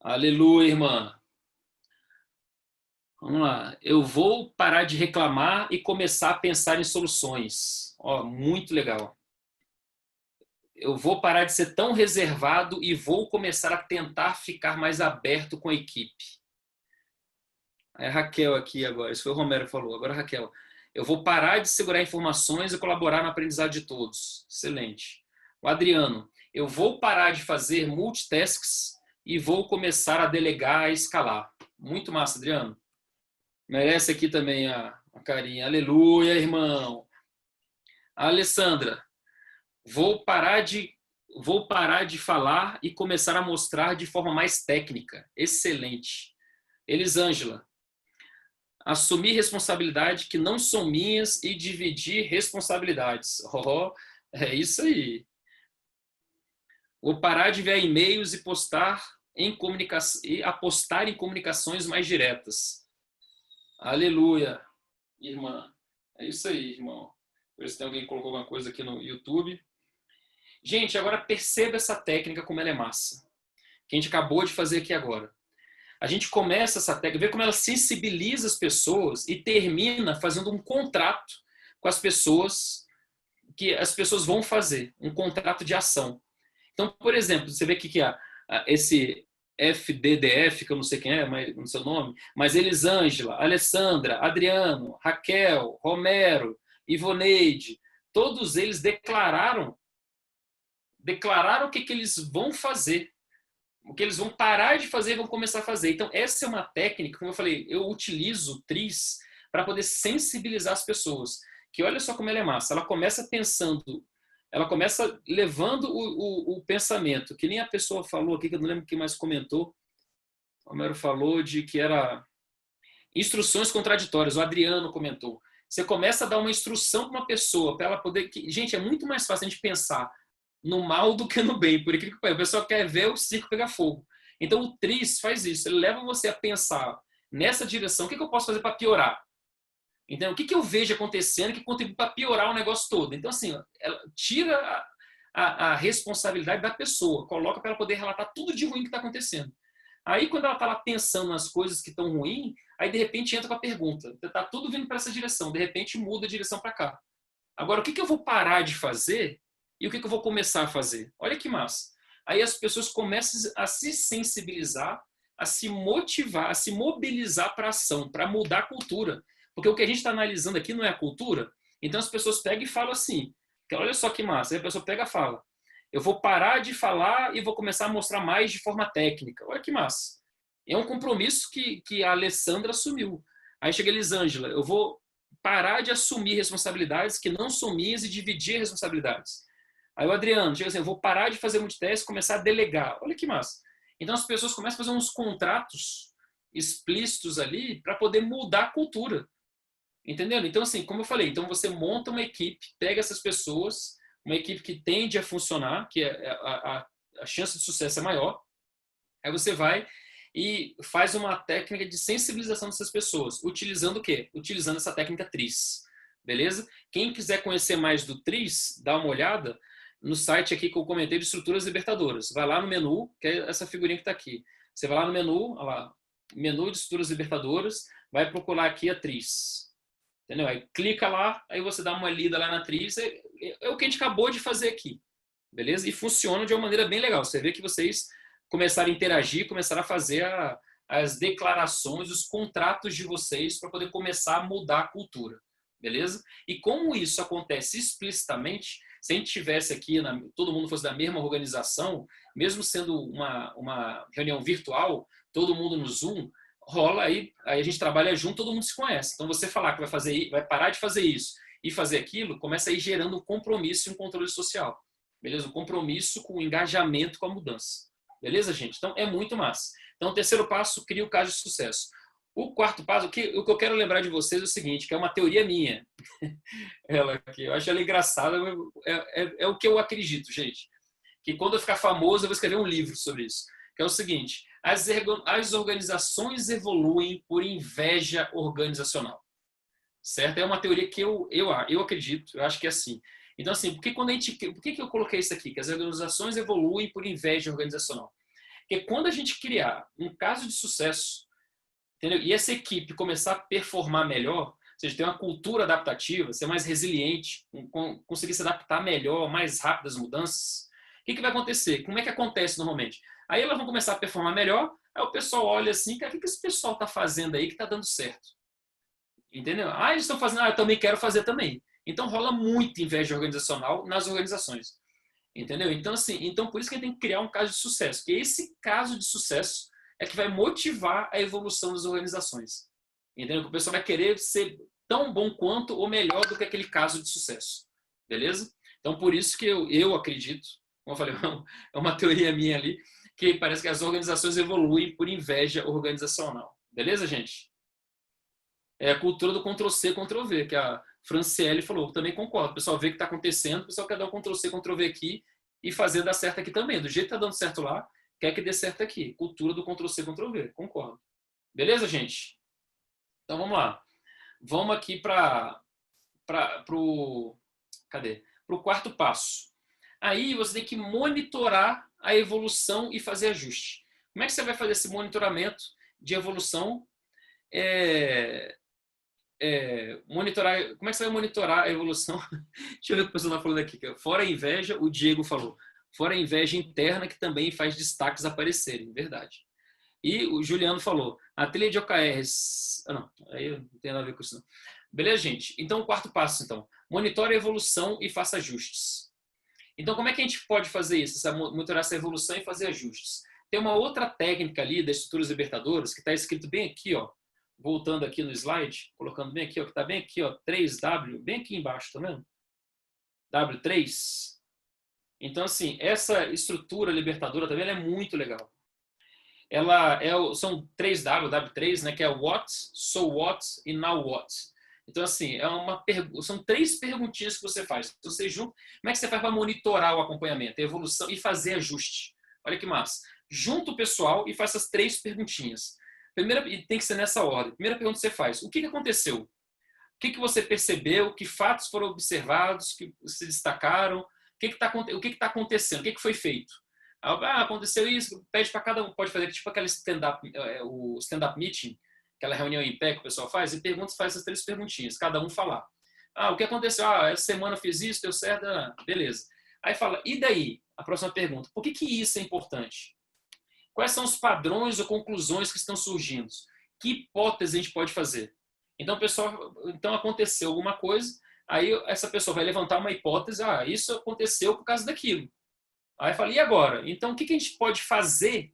Aleluia, irmã. Vamos lá. Eu vou parar de reclamar e começar a pensar em soluções. Ó, muito legal. eu vou parar de ser tão reservado e vou começar a tentar ficar mais aberto com a equipe. É a Raquel aqui agora, isso foi o Romero que falou. Agora, Raquel, eu vou parar de segurar informações e colaborar no aprendizado de todos. Excelente. O Adriano, eu vou parar de fazer multitasks e vou começar a delegar, a escalar. Muito massa, Adriano. Merece aqui também a carinha. Aleluia, irmão. A Alessandra, vou parar de falar e começar a mostrar de forma mais técnica. Excelente. Elisângela, assumir responsabilidade que não são minhas e dividir responsabilidades. Oh, é isso aí. Vou parar de enviar e-mails e apostar em comunicações mais diretas. Aleluia, irmã. É isso aí, irmão. Ver se tem alguém que colocou alguma coisa aqui no YouTube. Gente, agora perceba essa técnica como ela é massa. Que a gente acabou de fazer aqui agora. A gente começa essa técnica, vê como ela sensibiliza as pessoas e termina fazendo um contrato com as pessoas que as pessoas vão fazer, um contrato de ação. Então, por exemplo, você vê que esse FDDF, que eu não sei quem é, mas não sei o nome, mas Elisângela, Alessandra, Adriano, Raquel, Romero, Ivoneide, todos eles declararam o que eles vão fazer. O que eles vão parar de fazer e vão começar a fazer. Então, essa é uma técnica, como eu falei, eu utilizo o TRIZ para poder sensibilizar as pessoas. Que olha só como ela é massa. Ela começa pensando, ela começa levando o pensamento, que nem a pessoa falou aqui, que eu não lembro quem mais comentou. O Homero falou de que era instruções contraditórias. O Adriano comentou. Você começa a dar uma instrução para uma pessoa, para ela poder... Gente, é muito mais fácil a gente pensar no mal do que no bem, por incrível que pareça. O pessoal quer ver o circo pegar fogo. Então o TRIZ faz isso, ele leva você a pensar nessa direção, o que eu posso fazer para piorar? Então, o que eu vejo acontecendo que contribui para piorar o negócio todo? Então, assim, ela tira a responsabilidade da pessoa, coloca para ela poder relatar tudo de ruim que está acontecendo. Aí, quando ela está lá pensando nas coisas que estão ruins, aí de repente entra com a pergunta. Está tudo vindo para essa direção, de repente muda a direção para cá. Agora, o que eu vou parar de fazer e o que eu vou começar a fazer? Olha que massa. Aí as pessoas começam a se sensibilizar, a se motivar, a se mobilizar para a ação, para mudar a cultura. Porque o que a gente está analisando aqui não é a cultura. Então as pessoas pegam e falam assim, olha só que massa. Aí a pessoa pega e fala, eu vou parar de falar e vou começar a mostrar mais de forma técnica. Olha que massa. É um compromisso que a Alessandra assumiu. Aí chega a Elisângela, eu vou parar de assumir responsabilidades que não são minhas e dividir responsabilidades. Aí o Adriano chega assim, eu vou parar de fazer multitask e começar a delegar. Olha que massa. Então as pessoas começam a fazer uns contratos explícitos ali para poder mudar a cultura. Entendeu? Então, assim, como eu falei, então você monta uma equipe, pega essas pessoas, uma equipe que tende a funcionar, que a chance de sucesso é maior. Aí você vai e faz uma técnica de sensibilização dessas pessoas. Utilizando o quê? Utilizando essa técnica TRIZ. Beleza? Quem quiser conhecer mais do TRIZ, dá uma olhada no site aqui que eu comentei de Estruturas Libertadoras. Vai lá no menu, que é essa figurinha que está aqui. Você vai lá no menu, olha lá, menu de Estruturas Libertadoras, vai procurar aqui a TRIZ. Entendeu? Aí clica lá, aí você dá uma lida lá na TRIZ. É o que a gente acabou de fazer aqui. Beleza? E funciona de uma maneira bem legal. Você vê que vocês começaram a interagir, começaram a fazer as declarações, os contratos de vocês para poder começar a mudar a cultura. Beleza? E como isso acontece explicitamente, se a gente tivesse aqui, todo mundo fosse da mesma organização, mesmo sendo uma reunião virtual, todo mundo no Zoom, rola aí a gente trabalha junto, todo mundo se conhece. Então você falar que vai parar de fazer isso e fazer aquilo, começa aí gerando um compromisso e um controle social. Beleza? Um compromisso com o engajamento com a mudança. Beleza, gente? Então é muito massa. Então o terceiro passo, cria o caso de sucesso. O quarto passo, o que eu quero lembrar de vocês é o seguinte, que é uma teoria minha. Ela aqui, eu acho ela engraçada, é o que eu acredito, gente. Que quando eu ficar famoso, eu vou escrever um livro sobre isso. Que é o seguinte, as organizações evoluem por inveja organizacional. Certo? É uma teoria que eu acredito, eu acho que é assim. Então, assim, por que eu coloquei isso aqui? Que as organizações evoluem por inveja organizacional. Porque quando a gente criar um caso de sucesso, entendeu? E essa equipe começar a performar melhor, ou seja, ter uma cultura adaptativa, ser mais resiliente, conseguir se adaptar melhor, mais rápido às mudanças, que vai acontecer? Como é que acontece normalmente? Aí elas vão começar a performar melhor, aí o pessoal olha assim, cara, o que esse pessoal está fazendo aí que está dando certo? Entendeu? Ah, eles estão fazendo, eu também quero fazer também. Então rola muita inveja organizacional nas organizações. Entendeu? Então, assim, então por isso que a gente tem que criar um caso de sucesso, que esse caso de sucesso é que vai motivar a evolução das organizações. Entendeu? Que o pessoal vai querer ser tão bom quanto ou melhor do que aquele caso de sucesso. Beleza? Então, por isso que eu acredito, como eu falei, é uma teoria minha ali, que parece que as organizações evoluem por inveja organizacional. Beleza, gente? É a cultura do Ctrl-C, Ctrl-V, que a Franciele falou. Eu também concordo. O pessoal vê o que está acontecendo, o pessoal quer dar um Ctrl-C, Ctrl-V aqui e fazer dar certo aqui também. Do jeito que está dando certo lá, quer que dê certo aqui. Cultura do Ctrl-C, Ctrl-V. Concordo. Beleza, gente? Então, vamos lá. Vamos aqui para o quarto passo. Aí você tem que monitorar a evolução e fazer ajuste. Como é que você vai fazer esse monitoramento de evolução? Monitorar, como é que você vai monitorar a evolução? Deixa eu ver o que o pessoal está falando aqui. Fora a inveja, o Diego falou. Fora a inveja interna, que também faz destaques aparecerem. Verdade. E o Juliano falou. A trilha de OKRs... não, aí não tem nada a ver com isso não. Beleza, gente? Então, o quarto passo, então. Monitore a evolução e faça ajustes. Então, como é que a gente pode fazer isso? Monitorar essa evolução e fazer ajustes. Tem uma outra técnica ali das estruturas libertadoras que está escrito bem aqui, ó. Voltando aqui no slide, colocando bem aqui, ó, que está bem aqui, ó, 3W, bem aqui embaixo, tá vendo? W3. Então, assim, essa estrutura libertadora também ela é muito legal. São 3W, W3, né, que é what, so what e now what. Então, assim, são 3 perguntinhas que você faz. Você junta, como é que você faz para monitorar o acompanhamento, a evolução e fazer ajuste? Olha que massa. Junta o pessoal e faz essas 3 perguntinhas. Primeira, e tem que ser nessa ordem. Primeira pergunta que você faz: o que aconteceu? O que você percebeu? Que fatos foram observados? Que se destacaram? O que está acontecendo? O que foi feito? Aconteceu isso. Pede para cada um. Pode fazer tipo aquele o stand-up meeting, aquela reunião em pé que o pessoal faz, e faz essas 3 perguntinhas, cada um falar. O que aconteceu? Essa semana eu fiz isso, deu certo? Beleza. Aí fala, e daí? A próxima pergunta: por que isso é importante? Quais são os padrões ou conclusões que estão surgindo? Que hipótese a gente pode fazer? Então, então aconteceu alguma coisa, aí essa pessoa vai levantar uma hipótese, isso aconteceu por causa daquilo. Aí fala, e agora? Então, o que a gente pode fazer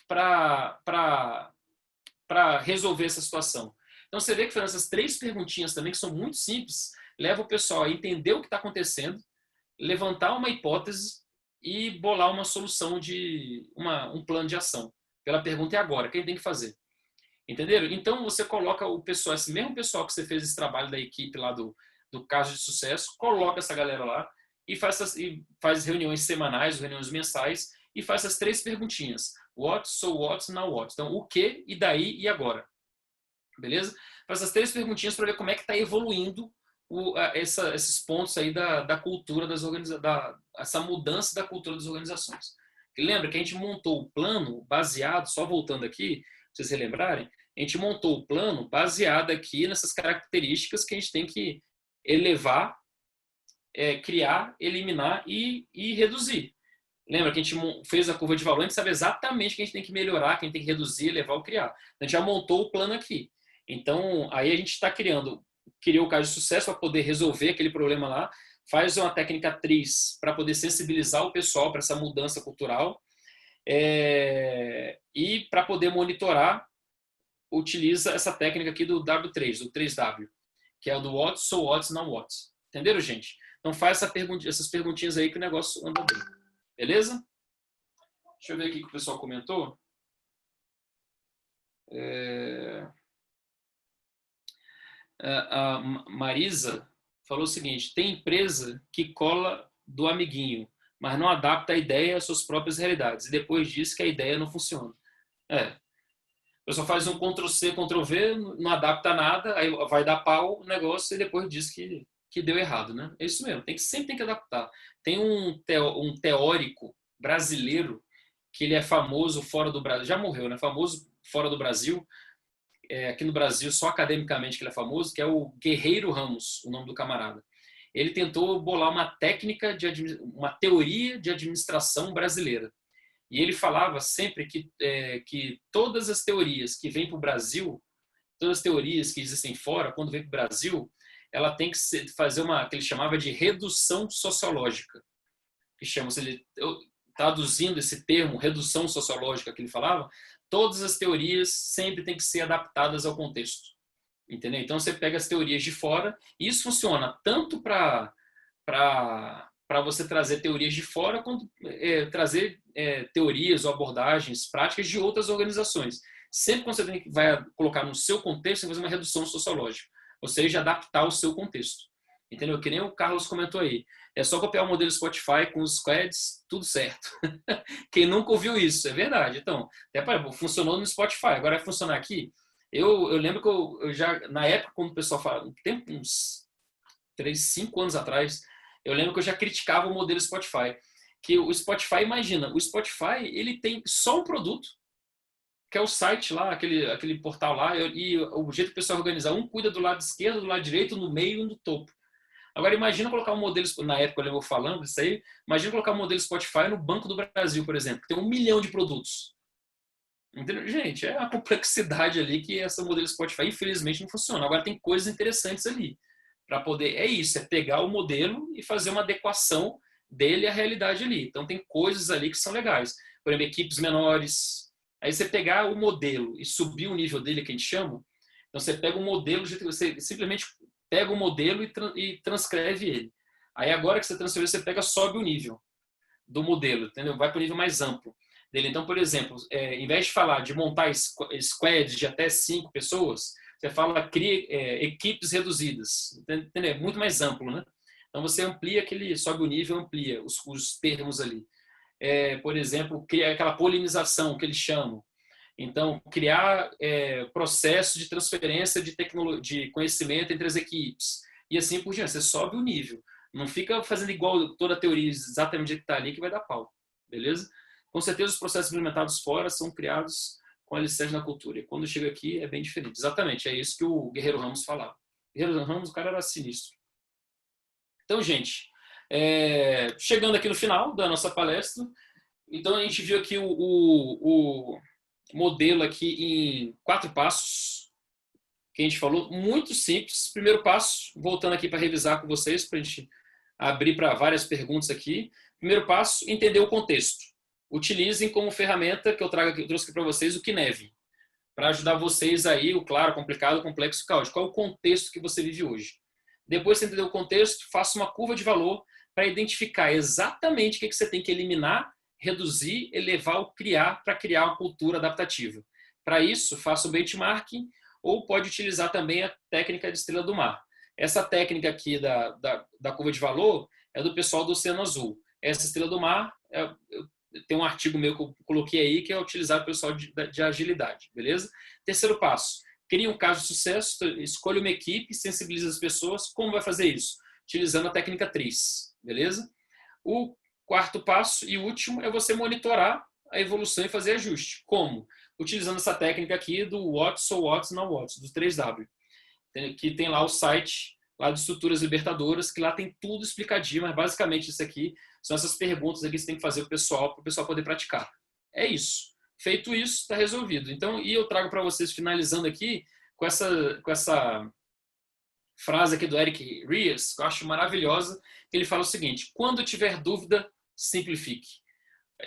para resolver essa situação? Então, você vê que fazendo essas 3 perguntinhas também, que são muito simples, leva o pessoal a entender o que está acontecendo, levantar uma hipótese e bolar uma solução um plano de ação. Pela pergunta, e agora? O que a gente tem que fazer? Entenderam? Então, você coloca o pessoal, esse mesmo pessoal que você fez esse trabalho da equipe lá do caso de sucesso, coloca essa galera lá e faz reuniões semanais, reuniões mensais e faz essas 3 perguntinhas. What, so what, now what. Então, o que, e daí, e agora. Beleza? Faz essas 3 perguntinhas para ver como é que está evoluindo esses pontos aí da cultura das organizações, essa mudança da cultura das organizações. E lembra que a gente montou o plano baseado, só voltando aqui, pra vocês relembrarem, a gente montou o plano baseado aqui nessas características que a gente tem que elevar, criar, eliminar e reduzir. Lembra que a gente fez a curva de valor, a gente sabe exatamente o que a gente tem que melhorar, que a gente tem que reduzir, elevar ou criar. A gente já montou o plano aqui. Então, aí a gente está criou o caso de sucesso para poder resolver aquele problema lá, faz uma técnica atriz para poder sensibilizar o pessoal para essa mudança cultural e para poder monitorar, utiliza essa técnica aqui do W3, do 3W, que é o do what, so what, now what. Entenderam, gente? Então faz essas perguntinhas aí que o negócio anda bem. Beleza? Deixa eu ver aqui o que o pessoal comentou. A Marisa falou o seguinte: tem empresa que cola do amiguinho, mas não adapta a ideia às suas próprias realidades, e depois diz que a ideia não funciona. O pessoal faz um Ctrl-C, Ctrl-V, não adapta nada, aí vai dar pau o negócio e depois diz que deu errado, né? É isso mesmo, sempre tem que adaptar. Tem um teórico brasileiro que ele é famoso fora do Brasil, já morreu, né? Famoso fora do Brasil, aqui no Brasil só academicamente que ele é famoso, que é o Guerreiro Ramos, o nome do camarada. ele tentou bolar uma técnica, uma teoria de administração brasileira. E ele falava sempre que todas as teorias que vêm para o Brasil, todas as teorias que existem fora, quando vem para o Brasil, ela tem que fazer que ele chamava de redução sociológica. Que chama, traduzindo esse termo, redução sociológica que ele falava, todas as teorias sempre têm que ser adaptadas ao contexto. Entendeu? Então, você pega as teorias de fora, e isso funciona tanto para você trazer teorias de fora, quanto trazer teorias ou abordagens práticas de outras organizações. Sempre quando você vai colocar no seu contexto, você vai fazer uma redução sociológica, ou seja, adaptar ao seu contexto. Entendeu? Que nem o Carlos comentou aí. É só copiar o modelo Spotify com os squads, tudo certo. Quem nunca ouviu isso, é verdade. Então, funcionou no Spotify, agora vai funcionar aqui. Eu lembro que eu já, na época, quando o pessoal fala, uns 5 anos atrás, eu lembro que eu já criticava o modelo Spotify. Que o Spotify, imagina, o Spotify, ele tem só um produto, que é o site lá, aquele portal lá, e o jeito que o pessoal organiza, um cuida do lado esquerdo, do lado direito, no meio e no topo. Agora, imagina colocar um modelo, na época eu lembro falando isso aí, imagina colocar um modelo Spotify no Banco do Brasil, por exemplo, que tem 1 milhão de produtos. Entendeu? Gente, é a complexidade ali que essa modelo Spotify, infelizmente, não funciona. Agora, tem coisas interessantes ali. Para poder, é pegar o modelo e fazer uma adequação dele à realidade ali. Então, tem coisas ali que são legais. Por exemplo, equipes menores. Aí, você pegar o modelo e subir o nível dele, que a gente chama, então, você pega o modelo, você simplesmente pega o modelo e transcreve ele. Aí, agora que você transferiu, você sobe o nível do modelo, entendeu? Vai para o nível mais amplo dele. Então, por exemplo, em vez de falar de montar squads de até 5 pessoas, você fala cria equipes reduzidas. Entendeu? É muito mais amplo, né? Então, você amplia sobe o nível, amplia os termos ali. Por exemplo, cria aquela polinização que eles chamam. Então, criar processo de transferência de conhecimento entre as equipes. E assim por diante. Você sobe o nível. Não fica fazendo igual toda a teoria exatamente que está ali que vai dar pau. Beleza? Com certeza, os processos implementados fora são criados com alicerce na cultura. E quando chega aqui, é bem diferente. Exatamente, é isso que o Guerreiro Ramos falava. O Guerreiro Ramos, o cara era sinistro. Então, gente, chegando aqui no final da nossa palestra, então a gente viu aqui o modelo aqui em 4 passos, que a gente falou, muito simples. Primeiro passo, voltando aqui para revisar com vocês, para a gente abrir para várias perguntas aqui. Primeiro passo, entender o contexto. Utilizem como ferramenta que eu trouxe aqui para vocês o Kineve, para ajudar vocês aí, o claro, complicado, complexo, caótico. Qual é o contexto que você vive hoje? Depois de entender o contexto, faça uma curva de valor para identificar exatamente o que você tem que eliminar, reduzir, elevar ou criar para criar uma cultura adaptativa. Para isso, faça o benchmarking ou pode utilizar também a técnica de estrela do mar. Essa técnica aqui da curva de valor é do pessoal do Oceano Azul. Essa estrela do mar tem um artigo meu que eu coloquei aí que é utilizado pelo pessoal de agilidade, beleza? Terceiro passo, crie um caso de sucesso, escolha uma equipe, sensibilize as pessoas. Como vai fazer isso? Utilizando a técnica TRIZ, beleza? O quarto passo e último é você monitorar a evolução e fazer ajuste. Como? Utilizando essa técnica aqui do What, So What, Now What, do 3W, que tem lá o site lá de Estruturas Libertadoras, que lá tem tudo explicadinho, mas basicamente isso aqui são essas perguntas aqui que você tem que fazer para o pessoal poder praticar. É isso. Feito isso, está resolvido. Então, e eu trago para vocês, finalizando aqui, com essa frase aqui do Eric Ries, que eu acho maravilhosa, que ele fala o seguinte: quando tiver dúvida, simplifique.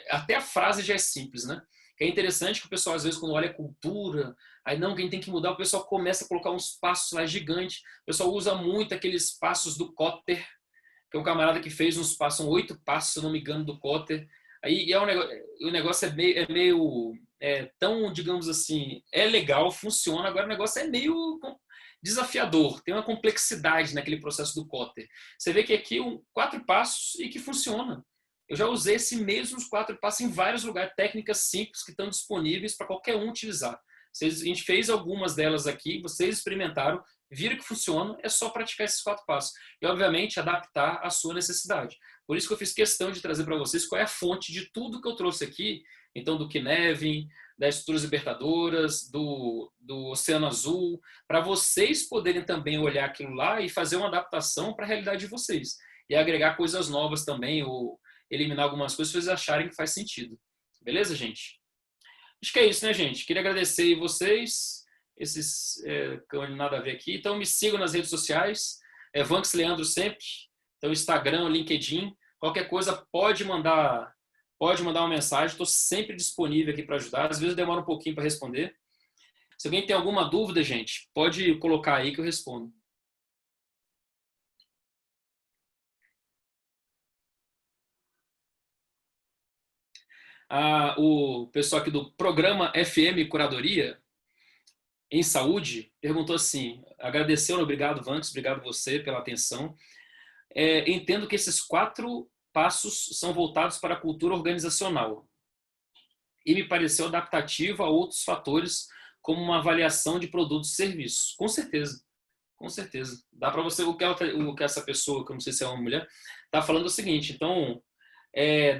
Até a frase já é simples, né? Que é interessante que o pessoal, às vezes, quando olha a cultura, aí não, quem tem que mudar, o pessoal começa a colocar uns passos lá gigantes. O pessoal usa muito aqueles passos do Kotter, que é um camarada que fez uns passos, são 8 passos, se eu não me engano, do Kotter. Aí o negócio é meio tão, digamos assim, é legal, funciona, agora o negócio é meio desafiador, tem uma complexidade naquele processo do Kotter. Você vê que aqui 4 passos e que funciona. Eu já usei esses mesmos 4 passos em vários lugares, técnicas simples que estão disponíveis para qualquer um utilizar. A gente fez algumas delas aqui, vocês experimentaram, viram que funciona, é só praticar esses 4 passos. E, obviamente, adaptar à sua necessidade. Por isso que eu fiz questão de trazer para vocês qual é a fonte de tudo que eu trouxe aqui. Então, do Cynefin, das estruturas libertadoras, do Oceano Azul, para vocês poderem também olhar aquilo lá e fazer uma adaptação para a realidade de vocês. E agregar coisas novas também, ou eliminar algumas coisas se vocês acharem que faz sentido. Beleza, gente? Acho que é isso, né, gente? Queria agradecer vocês, esses que não nada a ver aqui. Então, me sigam nas redes sociais, Vanks Leandro sempre. Então, Instagram, LinkedIn, qualquer coisa pode mandar uma mensagem. Estou sempre disponível aqui para ajudar. Às vezes demora um pouquinho para responder. Se alguém tem alguma dúvida, gente, pode colocar aí que eu respondo. O pessoal aqui do Programa FM Curadoria em Saúde perguntou assim, agradeceu, obrigado, Vanks, obrigado você pela atenção. Entendo que esses 4 passos são voltados para a cultura organizacional e me pareceu adaptativo a outros fatores, como uma avaliação de produtos e serviços. Com certeza, com certeza. Dá para você, o que essa pessoa, que eu não sei se é uma mulher, está falando é o seguinte, então,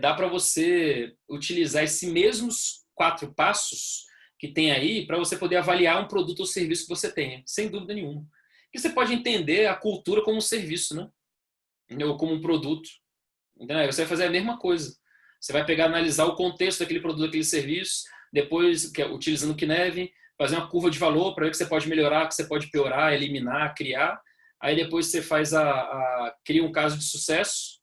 dá para você utilizar esses mesmos 4 passos que tem aí para você poder avaliar um produto ou serviço que você tenha, sem dúvida nenhuma. E você pode entender a cultura como um serviço, né? Ou como um produto. Entendeu? Você vai fazer a mesma coisa. Você vai pegar, analisar o contexto daquele produto, daquele serviço, depois, utilizando o Cynefin, fazer uma curva de valor para ver o que você pode melhorar, o que você pode piorar, eliminar, criar. Aí depois você faz cria um caso de sucesso,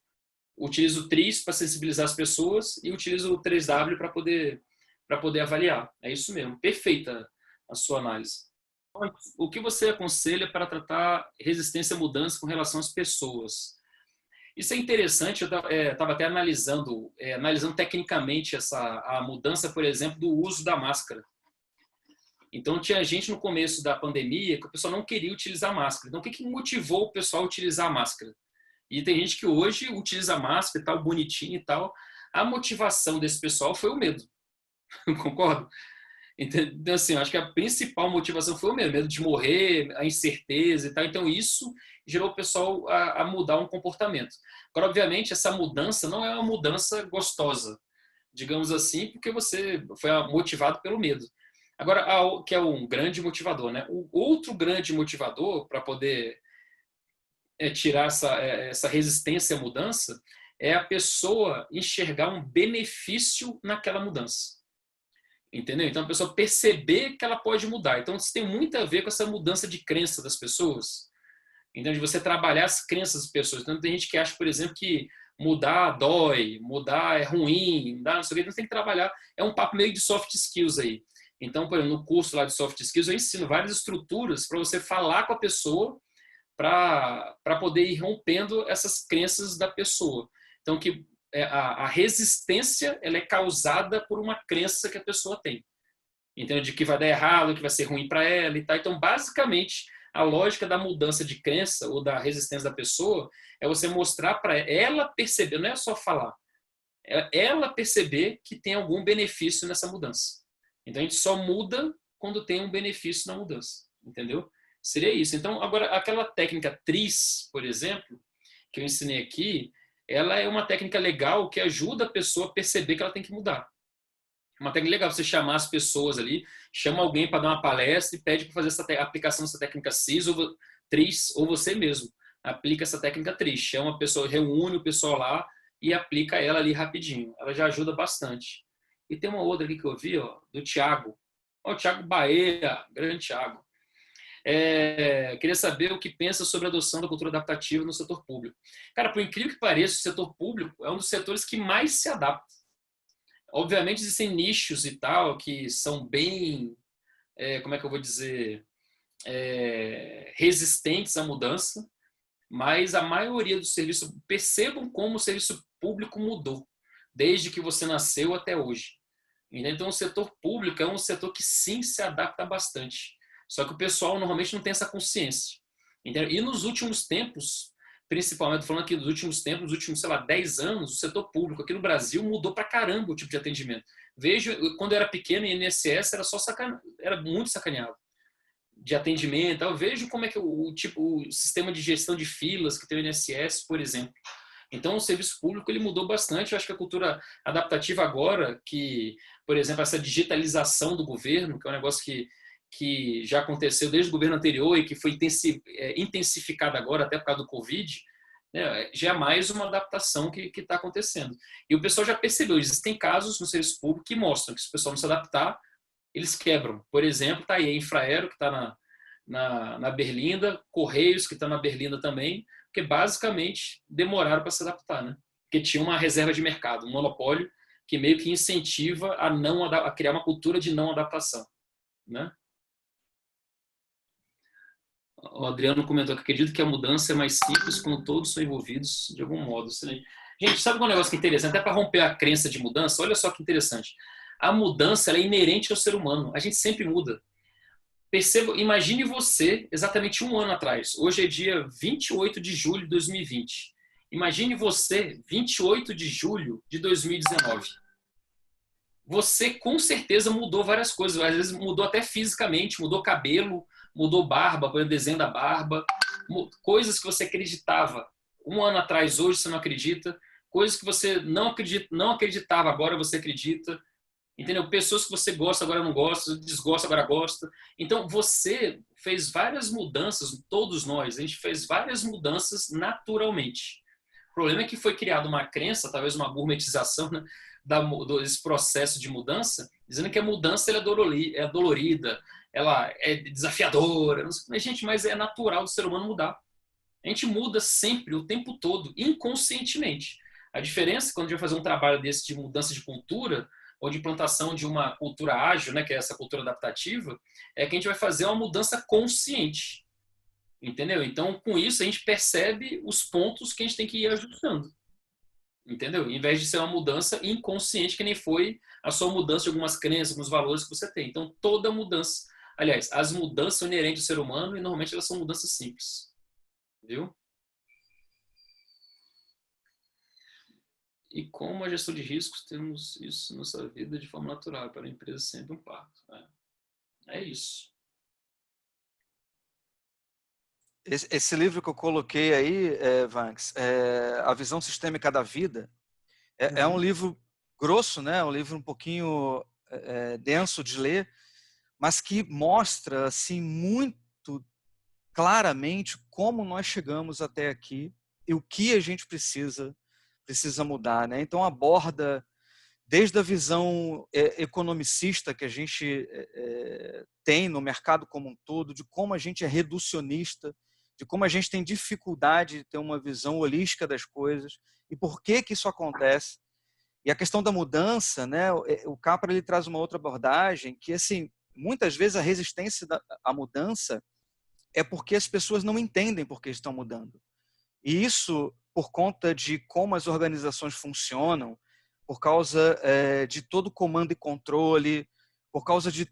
utiliza o TRIS para sensibilizar as pessoas e utiliza o 3W para poder avaliar. É isso mesmo. Perfeita a sua análise. O que você aconselha para tratar resistência à mudança com relação às pessoas? Isso é interessante, eu estava até analisando tecnicamente a mudança, por exemplo, do uso da máscara. Então, tinha gente no começo da pandemia que o pessoal não queria utilizar máscara. Então, o que motivou o pessoal a utilizar a máscara? E tem gente que hoje utiliza a máscara e tal, bonitinho e tal. A motivação desse pessoal foi o medo. Concordo? Então, assim, eu acho que a principal motivação foi o medo de morrer, a incerteza e tal. Então, isso gerou o pessoal a mudar um comportamento. Agora, obviamente, essa mudança não é uma mudança gostosa, digamos assim, porque você foi motivado pelo medo. Agora, que é um grande motivador, né? O outro grande motivador para poder tirar essa resistência à mudança é a pessoa enxergar um benefício naquela mudança. Entendeu? Então, a pessoa perceber que ela pode mudar. Então, isso tem muito a ver com essa mudança de crença das pessoas. Então, de você trabalhar as crenças das pessoas. Então, tem gente que acha, por exemplo, que mudar dói, mudar é ruim, mudar não sei o que. Então, você tem que trabalhar. É um papo meio de soft skills aí. Então, por exemplo, no curso lá de soft skills, eu ensino várias estruturas para você falar com a pessoa para poder ir rompendo essas crenças da pessoa. Então, que a resistência ela é causada por uma crença que a pessoa tem. Entendeu? De que vai dar errado, que vai ser ruim para ela e tal. Então, basicamente, a lógica da mudança de crença ou da resistência da pessoa é você mostrar para ela perceber, não é só falar, é ela perceber que tem algum benefício nessa mudança. Então, a gente só muda quando tem um benefício na mudança. Entendeu? Seria isso. Então, agora, aquela técnica TRIS, por exemplo, que eu ensinei aqui, ela é uma técnica legal que ajuda a pessoa a perceber que ela tem que mudar. Uma técnica legal, você chamar as pessoas ali, chama alguém para dar uma palestra e pede para fazer essa aplicação dessa técnica TRIS, ou você mesmo aplica essa técnica TRIS. Chama a pessoa, reúne o pessoal lá e aplica ela ali rapidinho. Ela já ajuda bastante. E tem uma outra aqui que eu vi, ó, do Thiago. Ó, o Thiago Baeira, grande Thiago. Queria saber o que pensa sobre a adoção da cultura adaptativa no setor público. Cara, por incrível que pareça, o setor público é um dos setores que mais se adapta. Obviamente existem nichos e tal que são bem, como é que eu vou dizer, resistentes à mudança, mas a maioria do serviço, percebam como o serviço público mudou, desde que você nasceu até hoje. Então, o setor público é um setor que sim se adapta bastante. Só que o pessoal normalmente não tem essa consciência. Entendeu? E nos últimos tempos, principalmente falando aqui dos últimos tempos, nos últimos, sei lá, 10 anos, o setor público aqui no Brasil mudou pra caramba o tipo de atendimento. Vejo, quando eu era pequeno, em INSS era era muito sacaneado de atendimento. Eu vejo como é que o sistema de gestão de filas que tem o INSS, por exemplo. Então, o serviço público ele mudou bastante. Eu acho que a cultura adaptativa agora, que, por exemplo, essa digitalização do governo, que é um negócio que já aconteceu desde o governo anterior e que foi intensificado agora, até por causa do Covid, né, já é mais uma adaptação que está acontecendo. E o pessoal já percebeu, existem casos no serviço público que mostram que se o pessoal não se adaptar, eles quebram. Por exemplo, está aí a Infraero, que está na Berlinda, Correios, que está na Berlinda também, porque basicamente demoraram para se adaptar, né? Porque tinha uma reserva de mercado, um monopólio que meio que incentiva a criar uma cultura de não adaptação, né? O Adriano comentou que acredito que a mudança é mais simples quando todos são envolvidos de algum modo. Gente, sabe um negócio que é interessante? Até para romper a crença de mudança, olha só que interessante. A mudança ela é inerente ao ser humano. A gente sempre muda. Perceba, imagine você exatamente um ano atrás. Hoje é dia 28 de julho de 2020. Imagine você 28 de julho de 2019. Você com certeza mudou várias coisas. Às vezes mudou até fisicamente, mudou cabelo, mudou barba, por exemplo, desenho da barba, coisas que você acreditava um ano atrás, hoje você não acredita, coisas que você não acreditava, agora você acredita, entendeu? Pessoas que você gosta, agora não gosta, desgosta, agora gosta. Então, você fez várias mudanças, todos nós, a gente fez várias mudanças naturalmente. O problema é que foi criada uma crença, talvez uma gourmetização, né, desse processo de mudança, dizendo que a mudança ela é dolorida, ela é desafiadora. Mas, gente, mas é natural do ser humano mudar. A gente muda sempre, o tempo todo, inconscientemente. A diferença, quando a gente vai fazer um trabalho desse de mudança de cultura, ou de implantação de uma cultura ágil, né, que é essa cultura adaptativa, é que a gente vai fazer uma mudança consciente. Entendeu? Então, com isso, a gente percebe os pontos que a gente tem que ir ajustando. Entendeu? Em vez de ser uma mudança inconsciente, que nem foi a sua mudança de algumas crenças, alguns valores que você tem. Então, toda mudança. Aliás, as mudanças são inerentes ao ser humano e normalmente elas são mudanças simples. Viu? E como a gestão de riscos, temos isso na nossa vida de forma natural. Para a empresa, sempre um parto. É isso. Esse livro que eu coloquei aí, Vanks, A Visão Sistêmica da Vida, é um livro grosso, né? Um livro um pouquinho denso de ler, mas que mostra assim muito claramente como nós chegamos até aqui e o que a gente precisa mudar, né? Então aborda desde a visão economicista que a gente tem no mercado como um todo, de como a gente é reducionista, de como a gente tem dificuldade de ter uma visão holística das coisas e por que isso acontece. E a questão da mudança, né? O Capra ele traz uma outra abordagem que, assim, muitas vezes a resistência à mudança é porque as pessoas não entendem por que estão mudando. E isso por conta de como as organizações funcionam, por causa de todo comando e controle, por causa de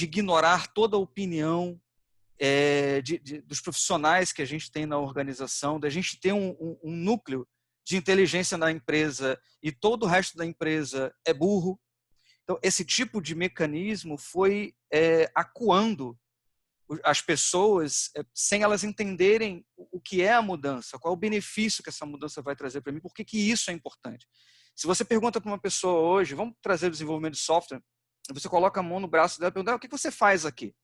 ignorar toda a opinião dos profissionais que a gente tem na organização, da gente ter um núcleo de inteligência na empresa e todo o resto da empresa é burro. Então, esse tipo de mecanismo foi acuando as pessoas sem elas entenderem o que é a mudança, qual é o benefício que essa mudança vai trazer para mim, por que isso é importante. Se você pergunta para uma pessoa hoje, vamos trazer o desenvolvimento de software, você coloca a mão no braço dela e pergunta, o que você faz aqui?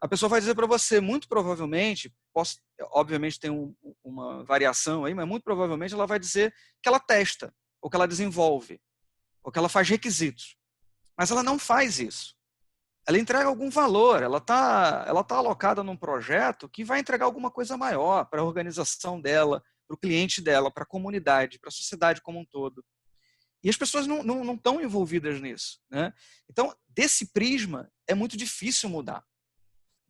A pessoa vai dizer para você, muito provavelmente, obviamente tem uma variação aí, mas muito provavelmente ela vai dizer que ela testa, ou que ela desenvolve, ou que ela faz requisitos. Mas ela não faz isso. Ela entrega algum valor, ela tá alocada num projeto que vai entregar alguma coisa maior para a organização dela, para o cliente dela, para a comunidade, para a sociedade como um todo. E as pessoas não estão envolvidas nisso, né? Então, desse prisma, é muito difícil mudar.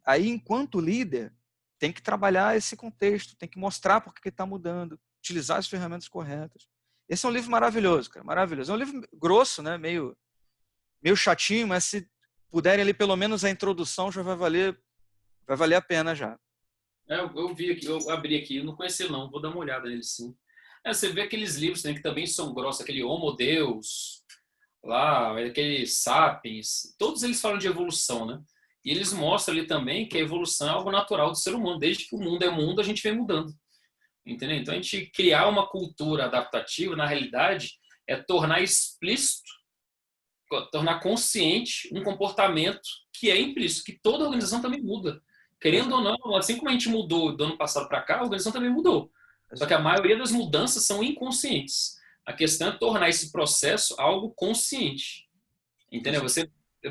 Aí, enquanto líder, tem que trabalhar esse contexto, tem que mostrar por que está mudando, utilizar as ferramentas corretas. Esse é um livro maravilhoso, cara, maravilhoso. É um livro grosso, né? Meio chatinho, mas se puderem ler pelo menos a introdução, já vai valer a pena já. Eu vi aqui, eu abri aqui, eu não conheci não, vou dar uma olhada nele sim. Você vê aqueles livros, né, que também são grossos, aquele Homo Deus, lá, aquele Sapiens, todos eles falam de evolução, né? E eles mostram ali também que a evolução é algo natural do ser humano. Desde que o mundo é mundo, a gente vem mudando. Entendeu? Então, a gente criar uma cultura adaptativa, na realidade, é tornar explícito, tornar consciente um comportamento que é implícito, que toda organização também muda. Querendo ou não, assim como a gente mudou do ano passado para cá, a organização também mudou. Só que a maioria das mudanças são inconscientes. A questão é tornar esse processo algo consciente. Entendeu?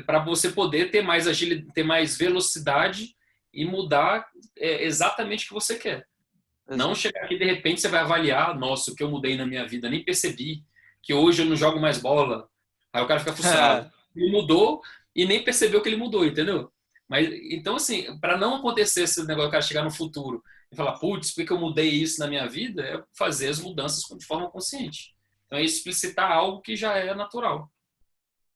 Para você poder ter mais agilidade, ter mais velocidade e mudar exatamente o que você quer. Não chegar aqui de repente você vai avaliar, nossa, o que eu mudei na minha vida, nem percebi que hoje eu não jogo mais bola. Aí o cara fica frustrado. Ele mudou e nem percebeu que ele mudou, entendeu? Mas então assim, para não acontecer esse negócio do cara chegar no futuro e falar, putz, por que eu mudei isso na minha vida? É fazer as mudanças de forma consciente. Então é explicitar algo que já é natural.